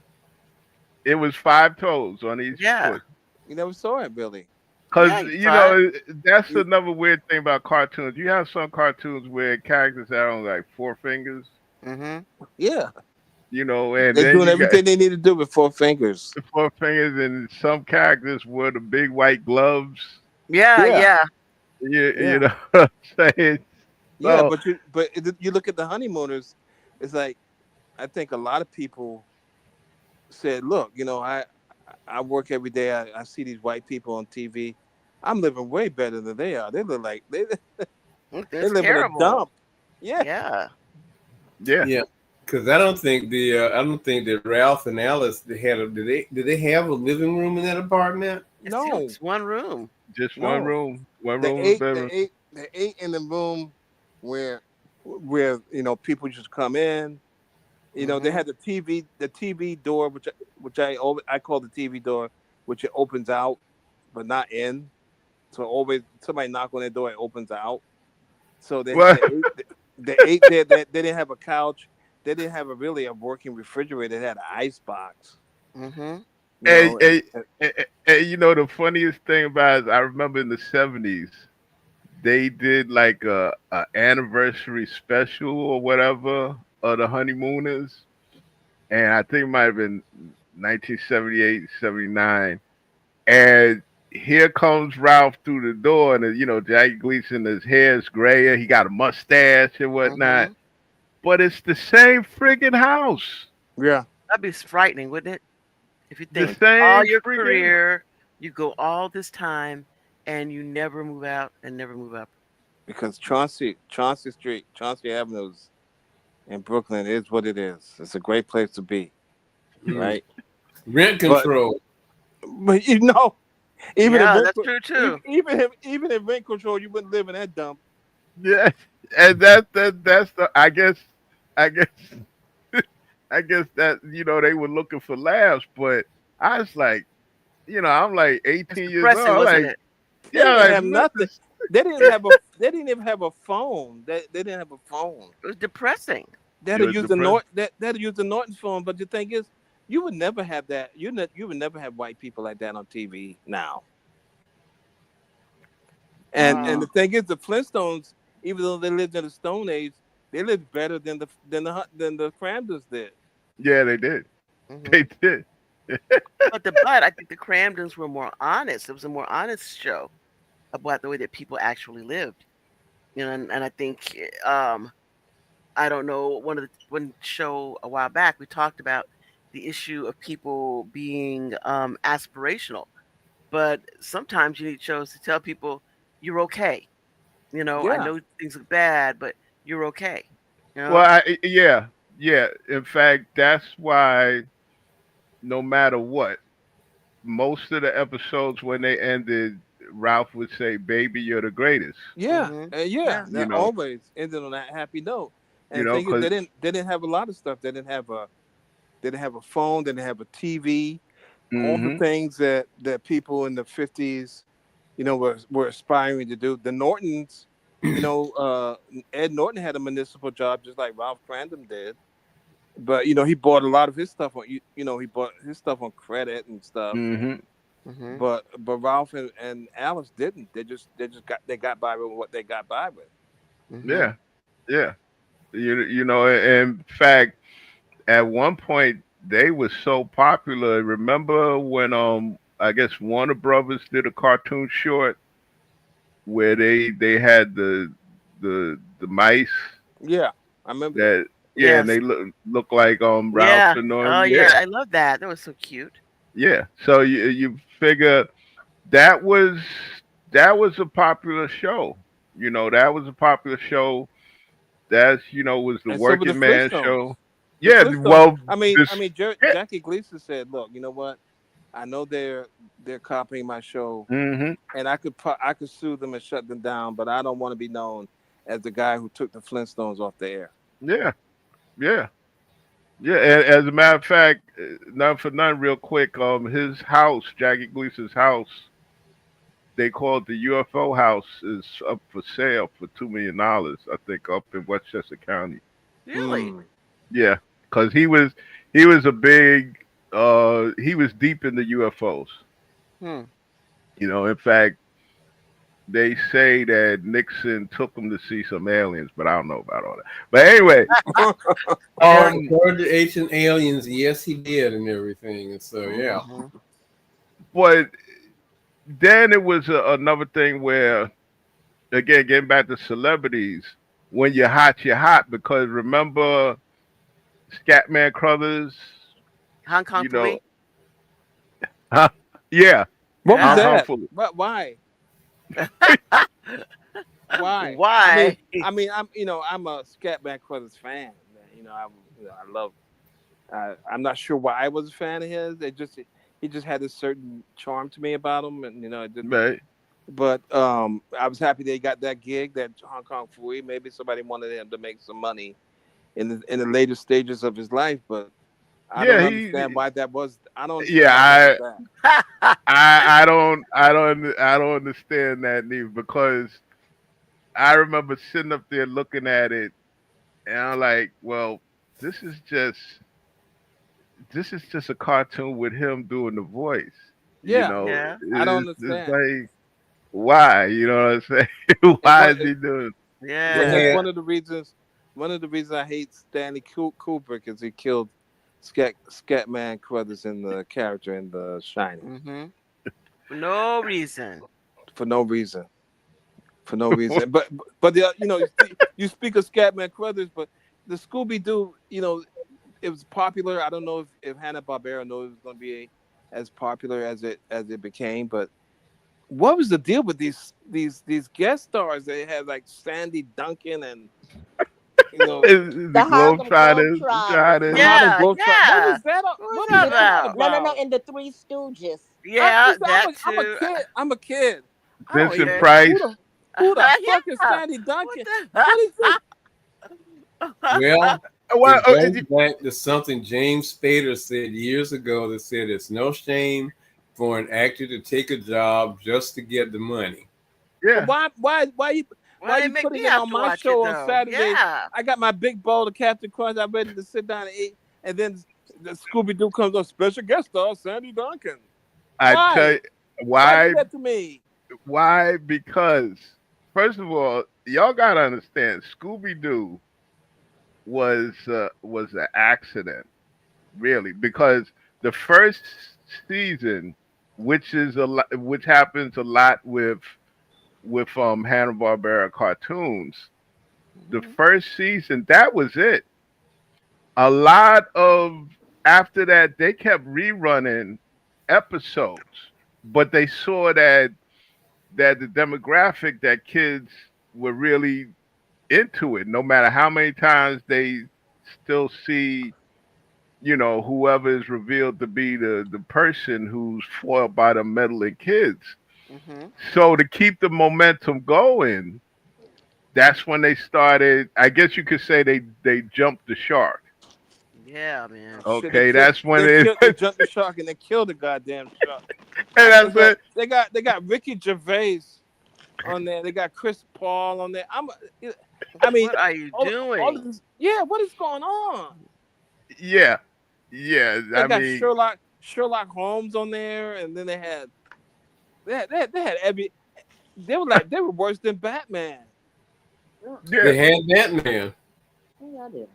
It was 5 toes on each Yeah, foot. You never saw it, Billy. Cause yeah, he's five. that's You- another weird thing about cartoons. You have some cartoons where characters have on like 4 fingers, Mm-hmm. yeah, and they're then doing you got everything they need to do with 4 fingers. the 4 fingers, and some characters wear the big white gloves. Yeah, Yeah, yeah. You yeah, know what I'm saying? yeah. So But you look at the honeymooners. It's like, I think a lot of people said, "Look, I work every day. I see these white people on TV. I'm living way better than they are. They look like they It's live in a terrible. dump." Yeah, Yeah. yeah, Yeah, because I don't think that Ralph and Alice they had a did they have a living room in that apartment? no, It's one room. just no. one They room in the ate. They bedroom. ate. They ate in the room where people just come in. They Mm-hmm. had the TV door, which I call the TV door, which it opens out but not in. So always somebody knock on their door, it opens out. So they Well, they ate, they ate there. They didn't have a couch. They didn't have a working refrigerator. They had an ice box. Mm-hmm. You and, know, and, and, and the funniest thing about it is I remember in the '70s they did like a anniversary special or whatever of the honeymooners, and I think it might have been 1978, 79. And here comes Ralph through the door, and Jackie Gleason, his hair's grayer, he got a mustache and whatnot, Mm-hmm. but it's the same friggin' house, yeah, That'd be frightening, wouldn't it? If you the think all same your friggin'. career, you go all this time and you never move out and never move up. because Chauncey Street, Chauncey Avenues in Brooklyn is what it is. It's a great place to be, Mm. right? Rent But control. but even if Yeah, rent, that's true even too. even if rent control, you wouldn't live in that dump. Yeah, and that's the I guess I guess that they were looking for laughs, but I was like, I'm like It's 18 years old. depressing, I'm wasn't like, it? They yeah, didn't like have look nothing. this. They didn't even have a phone. They didn't have a phone. It was depressing. It That'll was use the depressing. that'll use the Norton phone. But the thing is, you would never have that. You would never have white people like that on TV now. And Mm. the thing is, the Flintstones, even though they lived in the Stone Age, they lived better than the Cramdens did. Yeah, they did. Hmm. They did. But I think the Cramdens were more honest. It was a more honest show about the way that people actually lived. And I think I don't know, one show a while back we talked about the issue of people being aspirational. But sometimes you need shows to tell people you're okay. I Yeah, know things look bad, but you're okay. You Well, know? yeah, yeah. In fact, that's why no matter what, most of the episodes when they ended, Ralph would say, "Baby, you're the greatest." yeah, Mhm. yeah. Yeah. You That know, always ended on that happy note. And the thing is, because they didn't have a lot of stuff. They didn't have a phone. They didn't have a TV. All the hmm things that people in the 50s were aspiring to do. The Nortons, Ed Norton had a municipal job just like Ralph Crandom did, but he bought a lot of his stuff on he bought his stuff on credit and stuff. Hmm. Mm-hmm. But Ralph and Alice didn't. They got by with what they got by with. Mm-hmm. Yeah, yeah. In fact, at one point they were so popular. Remember when I guess Warner Brothers did a cartoon short where they had the mice Yeah, I remember that. that, yeah, and Yes. they look like Ralph Yeah. the Oh, Norm. yeah. Yeah, I love that. That was so cute. yeah. So you figure that was that was a popular show. That was a popular show. That's was the And so were the working man Flintstones. show. The Yeah, Flintstones. well, this yeah. Jackie Gleason said, "Look, you know what? I know they're copying my show, Hmm. and I could sue them and shut them down, but I don't want to be known as the guy who took the Flintstones off the air." Yeah, yeah, yeah. And as a matter of fact, none for none, real quick. His house, Jackie Gleason's house, they call it the UFO house, is up for sale for $2 million. I think up in Westchester County. Really? Hmm. Yeah, because he was a big he was deep in the UFOs. Hmm. In fact, they say that Nixon took him to see some aliens, but I don't know about all that. But anyway, um, According to ancient aliens, yes, he did, and everything. And so, yeah. Mm-hmm. but then it was another thing where, again, getting back to celebrities, when you're hot, because remember Scatman Crothers, Hong Kong you know, Philly? huh? Yeah, What was Hong Yeah. Kong that? Fully. But why? Why? Why? I'm a Scatman Crothers fan. Man. I love. I'm not sure why I was a fan of his. He just had a certain charm to me about him, and it didn't. Right. But I was happy they got that gig, that Hong Kong Fooey. Maybe somebody wanted him to make some money in the later stages of his life, but I don't Yeah, understand why that was. I don't understand why that was yeah. that. I don't understand that neither, because I remember sitting up there looking at it, and I'm like, well, this is just this is just a cartoon with him doing the voice. Yeah, Yeah. I don't It's understand. like, why? You know what I'm saying? And Why what is he doing? But Yeah. that's Yeah. one of the reasons I hate Stanley Kubrick is he killed Scatman Crothers in the character in The Shining Mm-hmm. For no reason. for no reason. For no reason. But you speak of Scatman Crothers, but the Scooby Doo, it was popular. I don't know if Hanna Barbera knew it was going to be as popular as it became, but what was the deal with these guest stars? They had like Sandy Duncan and you know The The Harlem Globetrotters, Globetrotters. the Trotters. Harlem Yeah. Globetrotters. What Yeah. was that? What's What that was The that th- all about? no, about? and the Three Stooges. Yeah. Listen, That I'm a too. kid. I'm a kid. I don't Vincent even Okay. know Price. who the fuck is Yeah. Sandy What Duncan. the? What is this? Well, Well, it goes back to something James Spader said years ago that said it's no shame for an actor to take a job just to get the money. But yeah. why Why they you make putting me it have on to my watch it show on though? Saturdays? Yeah. I got my big bowl of Captain Crunch. I'm ready to sit down and eat, and then the Scooby Doo comes on, special guest star Sandy Duncan. I tell Why? you Why do why. that to me? Why? Because first of all, y'all gotta understand, Scooby Doo was an accident, really, because the first season, which happens a lot with Hanna Barbera cartoons, the Hmm. first season that was it. A lot of After that they kept rerunning episodes, but they saw that the demographic, that kids were really into it, no matter how many times they still see, whoever is revealed to be the person who's foiled by the meddling kids. Hmm. So to keep the momentum going, that's when they started. I guess you could say they jumped the shark. Yeah, man. Shit, they Okay, killed. that's when They it. killed. They jumped the shark and they killed the goddamn shark. And I that's think it. they got Ricky Gervais on there. They got Chris Paul on there. I mean, What are you all of doing? this. Yeah, what is going on? Yeah, yeah. They I got mean, Sherlock Holmes on there, and then they had every. They were worse than Batman. Yeah, yeah, They had Batman. Yeah, I did.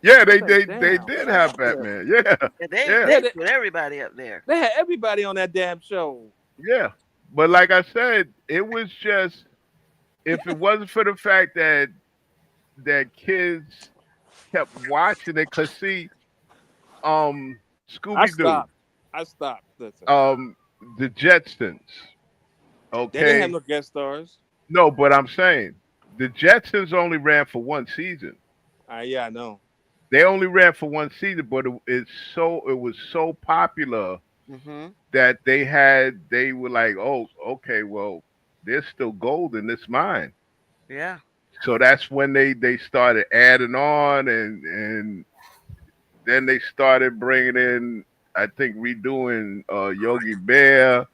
yeah. it's They like they they damn. did have Yeah. Batman. Yeah, Yeah, they yeah, Yeah, they they, put everybody up there. they had everybody on that damn show. yeah. But like I said, it was just if it wasn't for the fact that kids kept watching it, cause see, I Scooby Doo, stopped. I stopped. Listen, um, the Jetsons. they didn't have Okay, no guest stars. no, but I'm saying the Jetsons only ran for one season. Yeah, I know. They only ran for one season, but it was so popular Mhm. that they were like, oh, okay, well, there's still gold in this mine. Yeah. So that's when they started adding on, and then they started bringing in, I think, redoing Yogi Bear.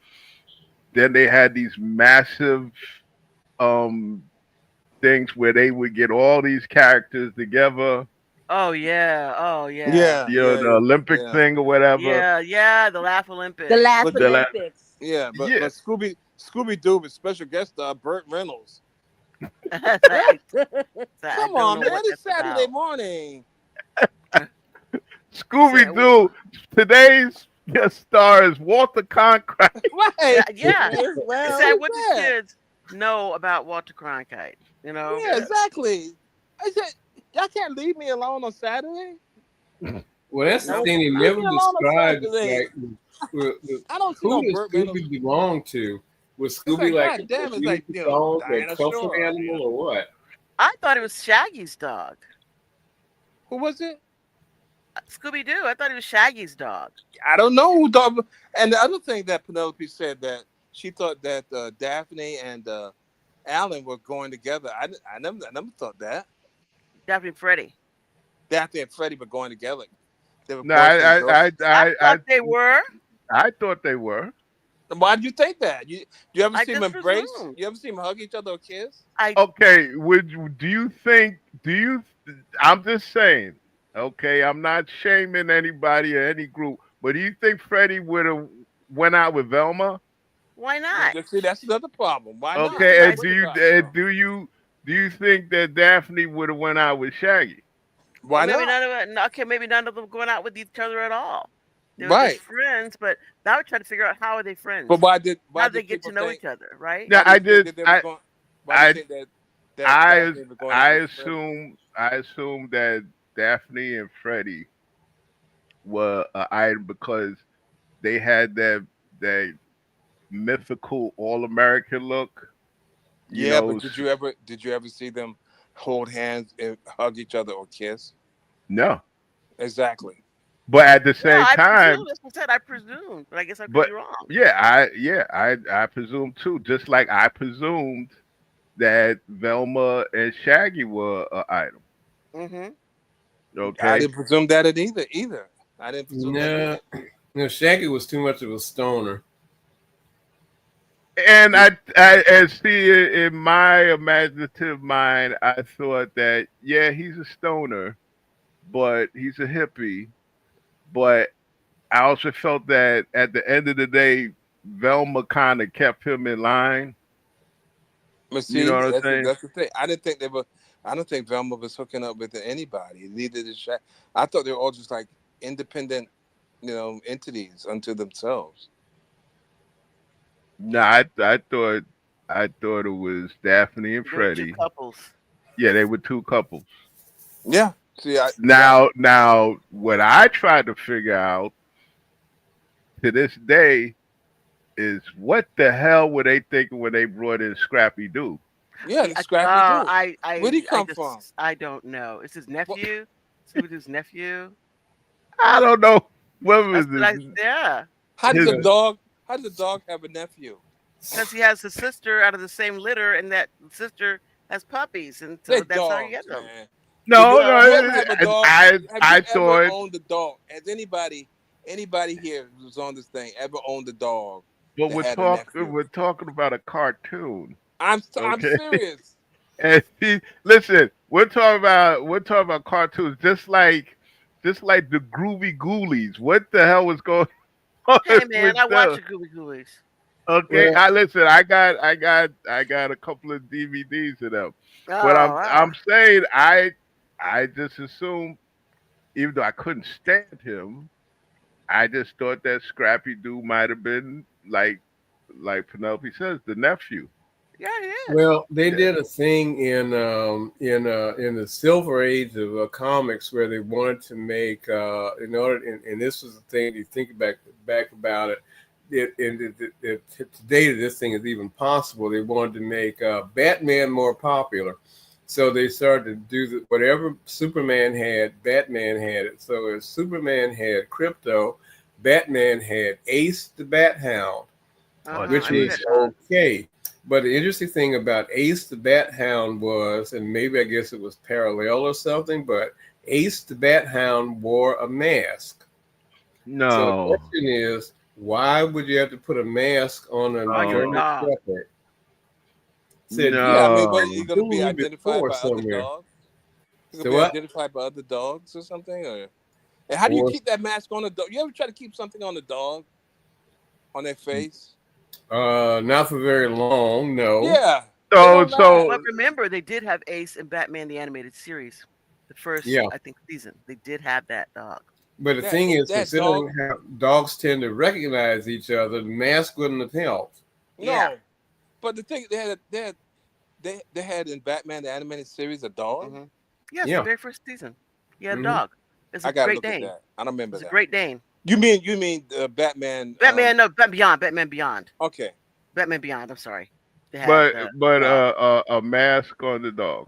Then they had these massive um things where they would get all these characters together, Oh yeah. Oh yeah. Yeah, the yeah, Olympic yeah. thing or whatever. Yeah. Yeah. The Laugh The Olympics. last But The la- Olympics. yeah, but yeah, Scooby Doo with special guest star Burt Reynolds. I, I Come don't on, know man! what It's that's Saturday about. morning. Scooby So, Doo. Today's guest star is Walter Cronkite. Right? yeah. May as He Who said, well. is "What do that? kids know about Walter Cronkite?" You know. Yeah, exactly. I said, y'all can't leave me alone on Saturday. Well, that's the Nope. thing. They Leave never me alone on described Saturday. like I don't see who no does Burt Reynolds. Scooby belong to? Was It's Scooby like, like god damn, a it's like, music dog, a Diana comfort Shore. animal, or what? I thought it was Shaggy's dog. Who was it? Scooby Doo. I thought it was Shaggy's dog. I don't know who dog. And the other thing that Penelope said that she thought that Daphne and Alan were going together. I never thought that. Daphne and Freddie. Daphne and Freddie were going together. They were No, boyfriend and girlfriends. I thought they were. I thought they were. Why did you think that? You ever I see them just embrace? presumed. You ever see them hug each other or kiss? I Okay, do you think? Do you? I'm just saying. Okay, I'm not shaming anybody or any group, but do you think Freddie would have went out with Velma? Why not? See, that's another problem. Why not? Okay, and Nice. do you think that Daphne would have went out with Shaggy? Or Why maybe not? none of it. Okay, maybe none of them going out with each other at all. They were just Right. friends, but now we're trying to figure out how are they friends? But How why do they did get to people know think? each other, right? Yeah, Why do I you think did. that they were going? Why do you think that I Daphne were going out with Freddie? I assume that Daphne and Freddie were an item because they had that mythical all American look. You Yeah, know, but did you ever see them hold hands and hug each other or kiss? no. Exactly. But at the Yeah, same I time, presume. That's what I said. I presume, but I guess I could but be wrong. I presume too. Just like I presumed that Velma and Shaggy were an item. Mm-hmm. I Okay, didn't presume that either. I didn't presume that either. No, no. Shaggy was too much of a stoner. and I see it in my imaginative mind. I thought that yeah, he's a stoner, but he's a hippie. But I also felt that at the end of the day, Velma kind of kept him in line. But You know see, what I'm that's the, saying? that's the thing. I didn't think they were. I don't think Velma was hooking up with anybody. Neither did Shaq. I thought they were all just like independent, entities unto themselves. No, I thought it was Daphne and There were two Freddie. couples. Yeah, they were two couples. Yeah. See, Now, what I tried to figure out to this day is what the hell were they thinking when they brought in Scrappy Doo? yeah, the Scrappy Doo. Where'd he come from? I don't know. It's his What, nephew, Scooby Doo's nephew. I don't know. What was That's what I this? yeah, how did His, the dog? How did the dog have a nephew? because he has a sister out of the same litter, and that sister has puppies, and so They're that's how he dogs, gets them. man. Did No, you no. you ever have a dog? Have you I ever thought, owned a dog? Has anybody here who's on this thing ever owned a dog but that had a nephew? we're talking about a cartoon, I'm okay? serious. And listen, we're talking about cartoons, just like the Groovy Ghoulies. What the hell was going on Hey man, with I watch them? the Gooey Gooeys. Okay, Well, I listen. I got a couple of DVDs of them, Oh but wow. I'm saying I just assumed, even though I couldn't stand him, I just thought that Scrappy Doo might have been like Penelope says, the nephew. Yeah, he is. well, they Yeah. did a thing in the Silver Age of comics where they wanted to make in order, and this was the thing. You think back about it. Today this thing is even possible. They wanted to make Batman more popular, so they started to do whatever Superman had, Batman had it. So if Superman had Crypto, Batman had Ace the Bat Hound, Uh Oh, huh. which I knew jeez. was that dog. okay. But the interesting thing about Ace the Bat Hound was, and maybe I guess it was parallel or something, but Ace the Bat Hound wore a mask. So the No. question is, why would you have to put a mask on a Oh, you're a Oh German dog. Shepherd? Said Yeah, I you mean, no. what are you going to be Ghoulie identified before by other somewhere. dogs? You going So to be what? identified by other dogs or something? Or and how do you Or keep that mask on a dog? You ever try to keep something on a dog on their face? not for very long, no. Yeah, it So don't last. But remember, they did have Ace and Batman the animated series, the first Yeah. I think season. They did have that dog. But the thing is, That dog. considering how dogs tend to recognize each other, the mask wouldn't have helped. Yeah. No, but the thing they had in Batman the animated series a dog. Hmm. Yes, the Yeah. very first season. He had a Hmm. dog. It's a I gotta Great look at Dane. that. I don't remember It's a that. Great Dane. You mean Batman? Batman, no, Beyond. Batman Beyond. Okay. Batman Beyond. I'm sorry. They had but the but dog, a mask on the dog.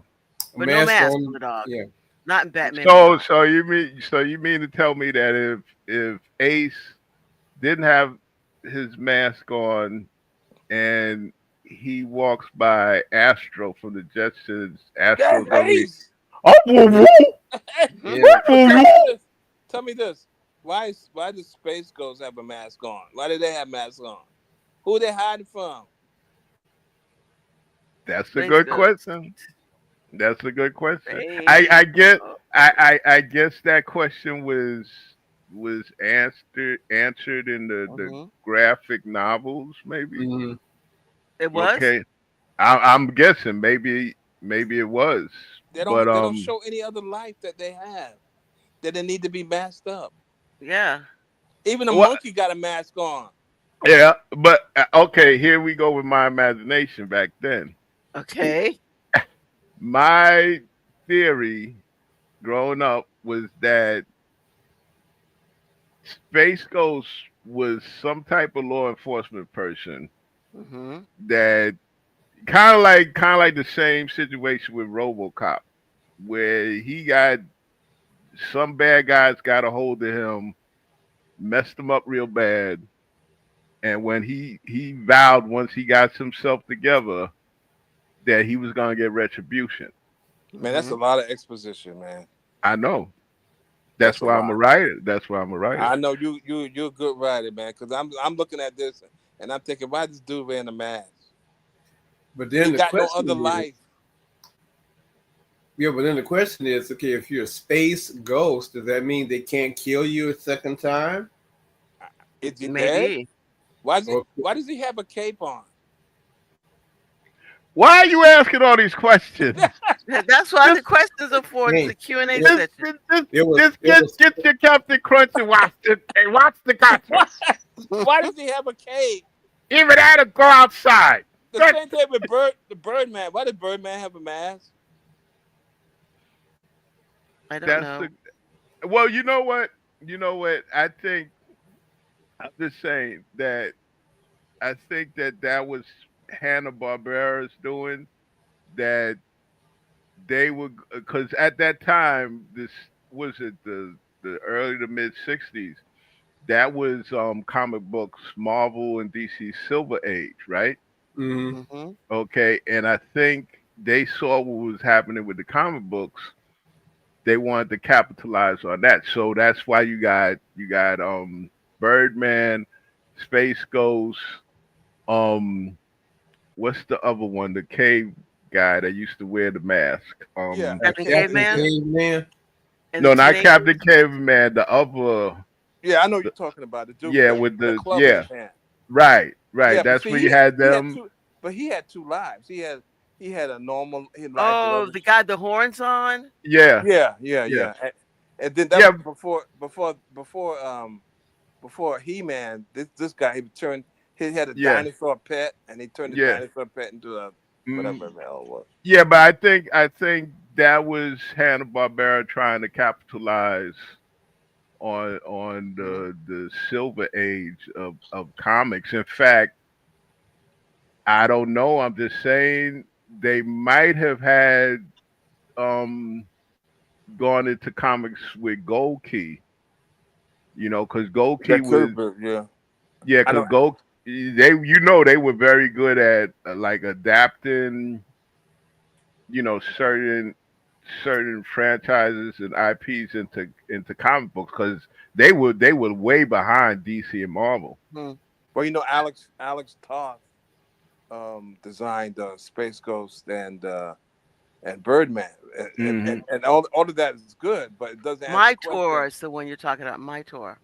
A but no mask mask on on, the dog. yeah. Not in Batman So Beyond. you mean to tell me that if Ace didn't have his mask on and he walks by Astro from the Jetsons, That's Astro's gonna be, Ace. oh, woo, woo, Hmm. Yeah. woo, So woo, tell woo. me this. Tell me this. Why does Space Ghost have a mask on? Why do they have masks on? Who they hiding from? That's a Space good Ghost. question. That's a good question. I Space get Ghost. I guess that question was answered in the Hmm. graphic novels, maybe. Hmm. It was? Okay, I'm guessing maybe it was, but They don't show any other life that they have that they need to be masked up. Yeah. Even a what? monkey got a mask on. Yeah, but okay, here we go with my imagination back then. Okay. My theory growing up was that Space Ghost was some type of law enforcement person Hmm. that kind of like the same situation with RoboCop, where he got some bad guys got a hold of him, messed him up real bad, and when he vowed once he got himself together that he was gonna get retribution. Man, that's Hmm. a lot of exposition, man. I know. That's That's a why I'm a lot. writer. That's why I'm a writer. I know you're a good writer, man. Because I'm looking at this and I'm thinking, why this dude wearing a mask? But He then the got no question other is, life. yeah, but then the question is, okay, if you're a space ghost, does that mean they can't kill you a second time? Is he dead? Maybe. Or Why does he have a cape on? Why are you asking all these questions? That's why the Just questions are for hey, the Q&A it, just session. just, just it was get your Captain Crunch and watch the why, cartoon. why does he have a cape? Even that'll go outside. The That, same thing with the Birdman. Why did Birdman have a mask? I don't that's know. the well. You know what? You know what? I'm just saying that I think that was Hanna Barbera's doing that. They were because at that time this was it the early to mid '60s. That was comic books Marvel and DC Silver Age, right? mm, Hmm. Okay, and I think they saw what was happening with the comic books, they wanted to capitalize on that. So that's why you got Birdman, Space Ghost, um what's the other one? The cave guy that used to wear the mask. Yeah, Captain Captain Caveman Caveman. and the No, not Teenagers. Captain Caveman, the other yeah, I know what you're the, talking about. The dude yeah, with with the the club in yeah, his hand. right, right. Yeah, but That's see, where you had he had them. two, but he had two lives. He had a normal life with Oh, the others. guy with the horns on. Yeah, Yeah, yeah, yeah. yeah. And then that Yeah, was before He Man. This guy he turned he had a yeah, dinosaur pet, and he turned the yeah. dinosaur pet into a Mm, whatever the hell it was. yeah, but I think that was Hanna Barbera trying to capitalize on Hmm. the silver age of comics. In fact, I don't know. I'm just saying they might have had um gone into comics with Gold Key, because Gold Key That could was have been, yeah. yeah, I because know. Gold they were very good at like adapting certain franchises and IPs into comic books because they were way behind DC and Marvel. Hmm. Well, Alex Toth designed Space Ghost and Birdman, Hmm. and all of that is good, but it doesn't answer the My question. tour is the one you're talking about. My tour.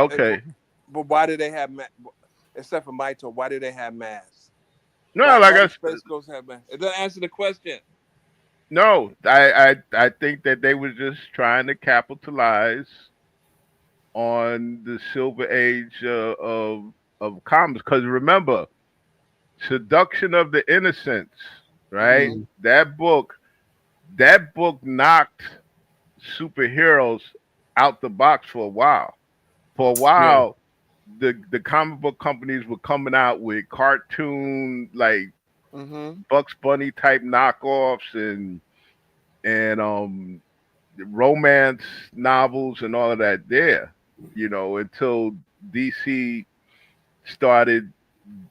It- Okay. but why do they have except for Mito? Why do they have masks? No, like Why I do s- Space Ghosts have masks? It doesn't answer the question. no, I think that they were just trying to capitalize on the silver age of comics. Because remember, Seduction of the Innocents, right? Hmm. Mhm. That book knocked superheroes out the box for a while. For a Yeah. while, the comic book companies were coming out with cartoon like Hmm. Bugs Bunny type knockoffs and romance novels and all of that there, until DC started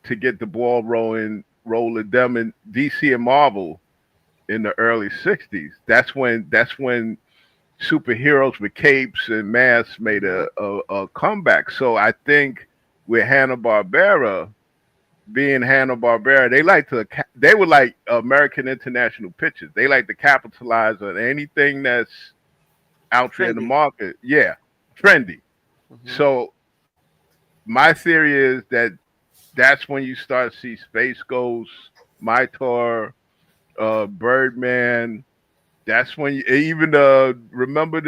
to get the ball rolling them in DC and Marvel in the early 60s. That's when superheroes with capes and masks made Hmm. a comeback. So I think with Hanna Barbera being Hanna Barbera, they were like American International Pictures. They like to capitalize on anything that's out there in the Trendy. market. Yeah, trendy. Hmm. So my theory is that that's when you start to see Space Ghost, Mytor, Birdman. That's when you even remember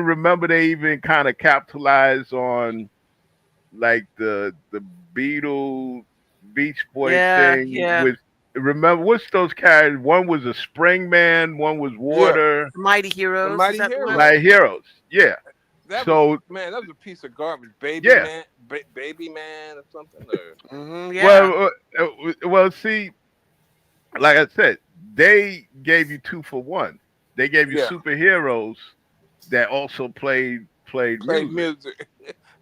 remember they even kind of capitalized on like the Beetle Beach Boys Yeah, thing yeah. with remember what's those characters? One was a spring man, one was Yeah, water, The Mighty the Heroes. Is Mighty that the one? like Heroes. heroes. Yeah. That was So man. That was a piece of garbage. Baby yeah. man, baby man, or something. Or Hmm. Yeah. Well, see, like I said, they gave you two for one. They gave you yeah, superheroes that also played played music. music,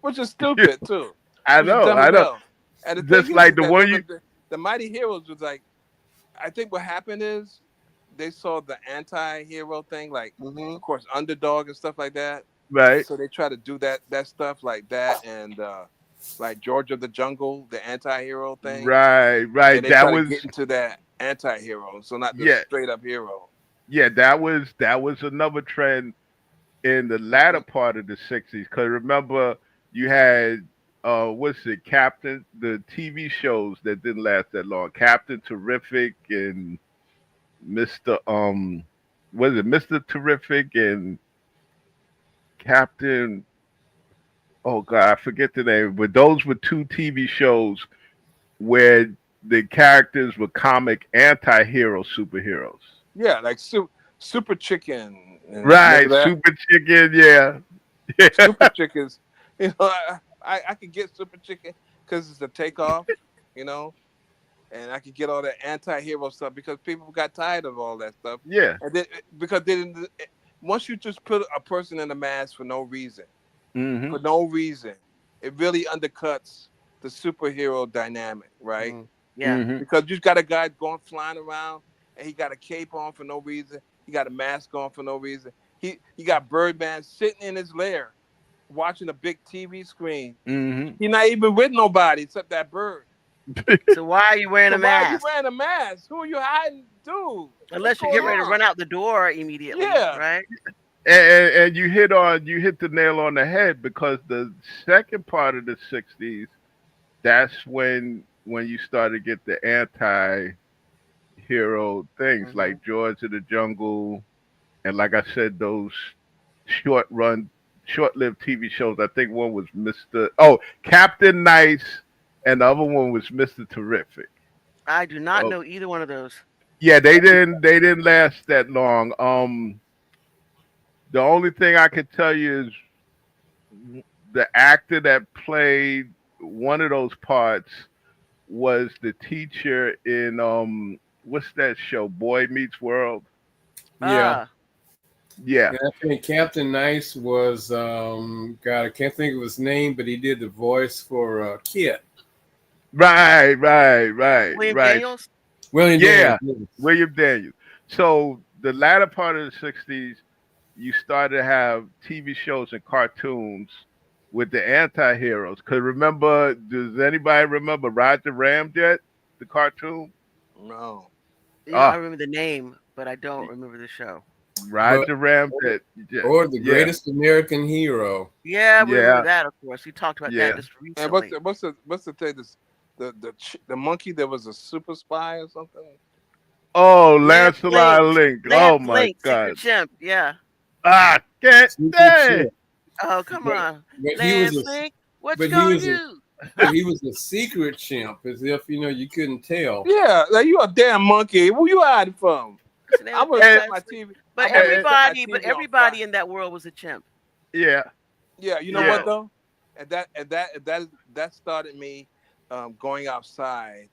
which is stupid too. I Which is know, dumb I as know. hell. And the thing Just like is the that one you the Mighty Heroes was like, I think what happened is they saw the anti-hero thing, like Hmm. of course underdog and stuff like that, and right, so they try to do that stuff like that, and like George of the Jungle, the anti-hero thing, right. and they That try to was get into that anti-hero, so not the yeah, straight up hero. yeah. That was another trend in the latter part of the '60s. Because remember, you had what's it, Captain, the TV shows that didn't last that long, Captain Terrific and Mister was it Mister Terrific and Captain? Oh God, I forget the name. But those were two TV shows where the characters were comic anti-hero superheroes. Yeah, like Super Chicken, and remember Right, that Super Chicken, yeah. Yeah. Super Chickens. I could get Super Chicken because it's a takeoff, you know, and I could get all that anti-hero stuff because people got tired of all that stuff, Yeah. and then because they didn't. Once you just put a person in a mask Hmm. for no reason, it really undercuts the superhero dynamic, right? Hmm. Yeah. Hmm. Because you got a guy going flying around and he got a cape on for no reason. He got a mask on for no reason. He got Birdman sitting in his lair watching a big TV screen. Mm-hmm. He's not even with nobody except that bird. So why are you wearing So a why are you mask? wearing a mask? Who are you hiding, dude? What's Unless you going get ready to on? run out the door immediately, Yeah. right? And you hit the nail on the head because the second part of the '60s, that's when you start to get the anti-hero things Hmm. like George of the Jungle, and like I said, those short run, short lived TV shows. I think one was Captain Nice, and the other one was Mr. Terrific. I do not Oh know either one of those. yeah, they didn't last that long. The only thing I could tell you is the actor that played one of those parts was the teacher in what's that show? Boy Meets World. Yeah. Ah, Yeah. And I think Captain Nice was God, I can't think of his name, but he did the voice for Kit. Right, right, right, William right. Daniels. William Yeah, Daniels. Yes. William Daniels. So the latter part of the '60s, you started to have TV shows and cartoons with the anti-heroes. Cause remember, does anybody remember Roger Ramjet, the cartoon? No. Yeah, I Ah, remember the name, but I don't remember the show. But Roger Ramjet. Yeah, or the yeah, greatest American hero. Yeah, we remember yeah, that, of course. We talked about that yeah. just And recently. what's the thing? This the monkey that was a super spy or something? Oh, Lance Link. Lancelot Link. Lance Oh my Link, Secret God. Chimp. Yeah. Ah, can't Secret dang. Chimp. Oh, come But, on. but he was Lance a Link, what you but he gonna was a do? but he was a secret chimp, as if you couldn't tell. Yeah, like you a damn monkey. Who you hiding from? What's the name I'm of gonna the And, set my TV. But I'm gonna and, set my everybody TV on fire. in that world was a chimp. yeah, Yeah, you know yeah. what So though? And that started me going outside,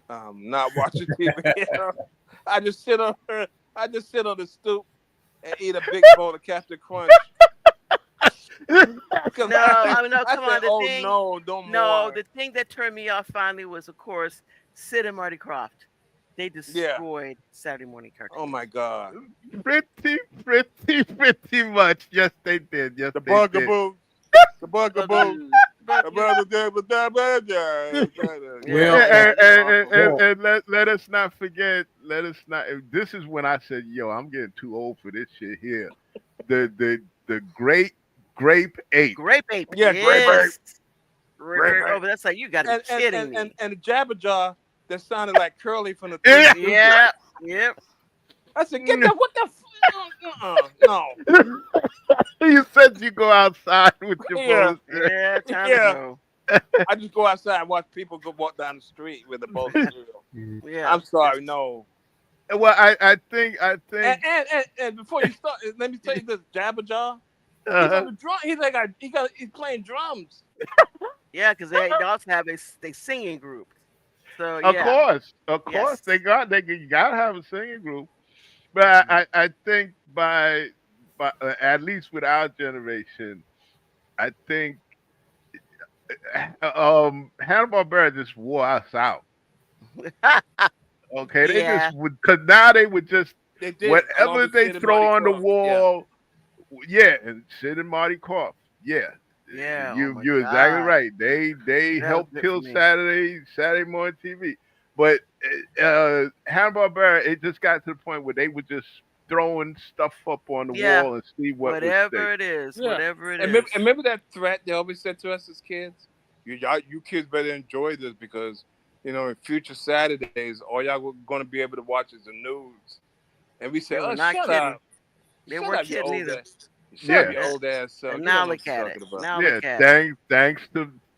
not watching TV. I just sit on I just sit on the stoop and eat a big bowl of Captain Crunch. Because no, I mean no, I come said, on. The oh thing no, no no, more. the thing that turned me off finally was of course Sid and Marty Croft. They Yeah. destroyed Saturday morning Oh cartoons. my God. Pretty much. Yes, they did. Yes, The they did. bugaboo. The bugaboo. Bugaboos. Brother David, Well, Yeah, yeah, yeah, And, it was and, awful. and, well, and let us not forget. Let us not. This is when I said, "Yo, I'm getting too old for this shit here." The great grape ape. Grape Ape, yeah, grape ape, yes. grape Oh, ape, but that's like you got to be kidding me. and the Jabberjaw that sounded like Curly from the Three Yeah. Stooges. Yeah, yep. I said, get that, what the, no, You said you go outside with your yeah, bullshit. Yeah, time to yeah. go. I just go outside and watch people go walk down the street with a bowl of cereal. Yeah, I'm sorry, just no. Well, I And think. before you start, let me tell you this, Jabberjaw, he's on Uh, the drum. He's playing drums. yeah, because they also have a singing group. So of yeah, course, yes, they you gotta have a singing group. But hmm I think by at least with our generation, I think Hanna Barbera just wore us out. Okay, they just yeah, would because now they would just They did, along whatever with they Sid and Marty throw on the Krofft. Yeah. wall. Yeah, and Sid and Marty Croft. Yeah, yeah. Oh my you're exactly God, right. They that was helped good for kill me. Saturday morning TV. But Hanna Barbera, it just got to the point where they were just throwing stuff up on the Yeah, wall and see what would stick. whatever it is, Yeah. whatever it And is. remember that threat they always said to us as kids? You kids better enjoy this because, in future Saturdays, all y'all going to be able to watch is the news. And we say, They oh, were not shut kidding. up. They Shut weren't up, you kidding old either. ass. Shut up, Yeah, your And, old ass self. and You now don't know look what you're at it. talking about. Now yeah. look at it.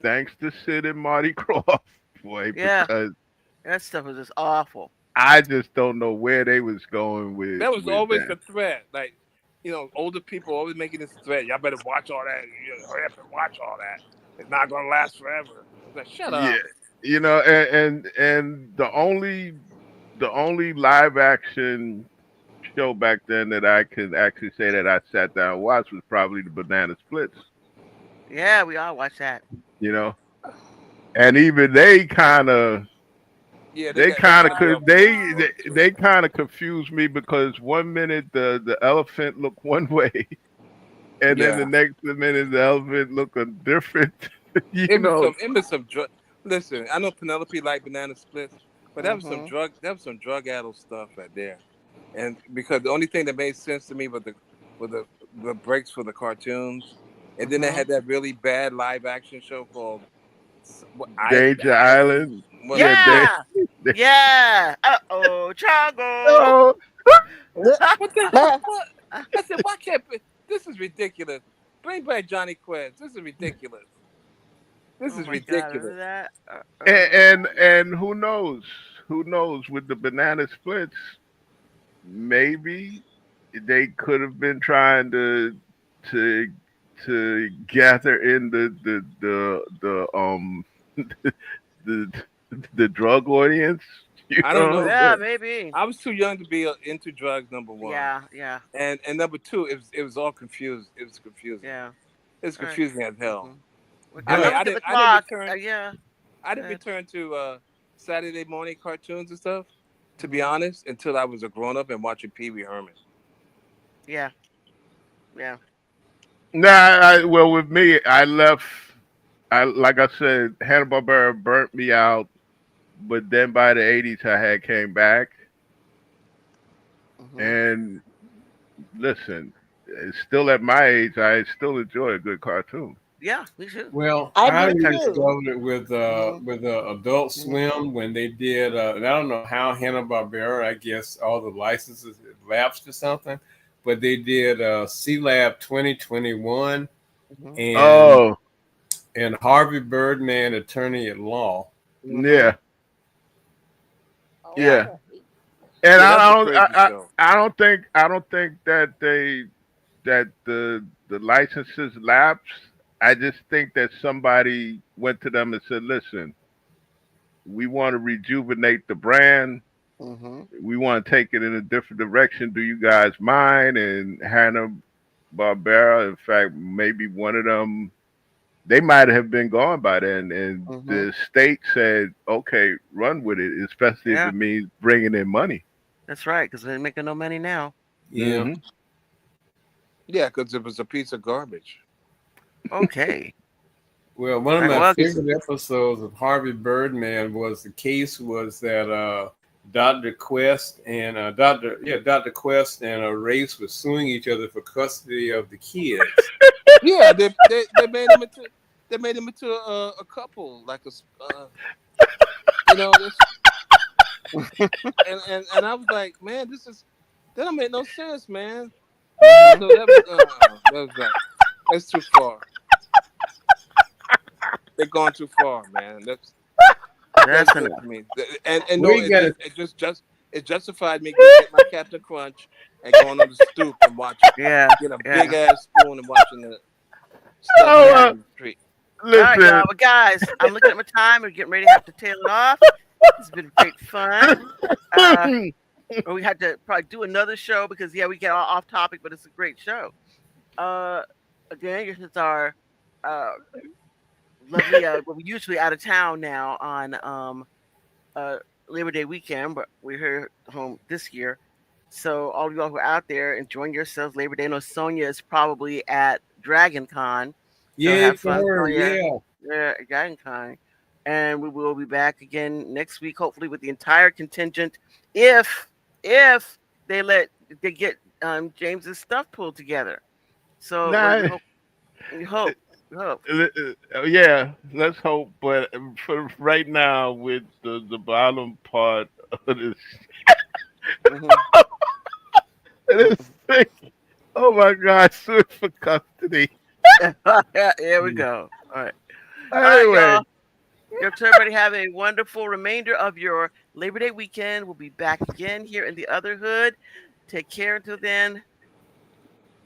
Thanks to Sid and Marty Croft, boy, Yeah, because that stuff was just awful. I just don't know where they was going That was with always that. the threat. Like, older people always making this threat. Y'all better watch all that. Hurry up and watch all that. It's not going to last forever. It's like, shut Yeah, up. and the only live action show back then that I could actually say that I sat down and watched was probably the Banana Splits. Yeah, we all watch that. You know, and even they kind of Yeah, They they're kind of gonna be could off the they kind of confused me because one minute the elephant looked one way, and then the Yeah, next minute the elephant looked a different. You it was know, some drug. Listen, I know Penelope liked banana splits, but Mm-hmm. that was some drug addled stuff right there. And because the only thing that made sense to me was the breaks for the cartoons, and then they Mm-hmm. had that really bad live action show called Danger Island, Island. Yeah, whatever. they. Yeah. Yeah. Uh-oh, Chago. Oh, What the hell? What? I said, why can't this is ridiculous. Bring back Johnny Quest. This is ridiculous. This Oh is my God. Remember ridiculous. that? and who knows? Who knows with the banana splits? Maybe they could have been trying to to gather in the the drug audience. You I don't know, know. Yeah, but maybe. I was too young to be into drugs. Number one, Yeah, yeah, and number two, it was all confused. It was confusing. yeah. It was All right. confusing as hell. Mm-hmm. Well, I guys, mean, I'm But looking at the I didn't clock. return. Yeah. I didn't Good. return to Saturday morning cartoons and stuff. To be Mm-hmm. honest, until I was a grown up and watching Pee Wee Herman. Yeah, yeah. nah. Well, with me, I left. I like I said, Hanna Barbera burnt me out. But then by the '80s, I had came back, Mm-hmm. and listen, still at my age, I still enjoy a good cartoon. Yeah, we should. well, I I do Okay. too. rediscovered it Mm-hmm. with Adult Mm-hmm. Swim when they did. And I don't know how Hanna Barbera. I guess all the licenses had lapsed or something, but they did C Lab 2021 Mm-hmm. and Oh, Harvey Birdman, Attorney at Law. Mm-hmm. yeah, Yeah. yeah. Okay. And Yeah, that was a crazy show. I don't think that the licenses lapsed. I just think that somebody went to them and said, "Listen, we want to rejuvenate the brand. Mm-hmm. We want to take it in a different direction. Do you guys mind?" And Hanna Barbera, in fact, maybe one of them, they might have been gone by then. And Mm-hmm. the state said, "Okay, run with it, especially if Yeah, it means bringing in money." that's right. Because they're making no money now. Yeah. Hmm. Yeah, because it was a piece of garbage. Okay. Well, one of Right. my Well, favorite episodes of Harvey Birdman was the case was that Dr. Quest and Dr. Quest and Race were suing each other for custody of the kids. Yeah, they made him into a couple, like you know, this, and I was like, man, that don't make no sense, man. mm-hmm. So that was like that's too far. They've gone too far, man. That's That's it enough. for me. And no, We got to it justified me getting my Captain Crunch and going on the stoop and watching, Yeah, get a big yeah, ass spoon and watching the stuff yeah. happen Oh, in the street. All right, y'all. listen. But guys, I'm looking at my time. We're getting ready to have to tail it off. It's been great fun. Uh, we had to probably do another show because yeah, we get all off topic, but it's a great show. Uh, again, this is our uh lovely. Well, we're usually out of town now on uh Labor Day weekend, but we're here home this year. So all of y'all who are out there enjoying yourselves Labor Day. I know Sonia is probably at Dragon Con. So yay have for fun, her. Sonia. Yeah. Yeah, Dragon Con. And we will be back again next week, hopefully with the entire contingent. If they they get James's stuff pulled together. So we Nah, hope we hope. yeah, let's hope. But for right now, with the bottom part of Hmm. this thing, oh my God, suit for custody. Yeah, here we go. All right. All right, Anyway, y'all. Hope everybody have a wonderful remainder of your Labor Day weekend. We'll be back again here in the other hood. Take care until then.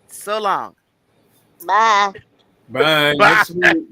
So long. Bye. Bye. bye. Next week.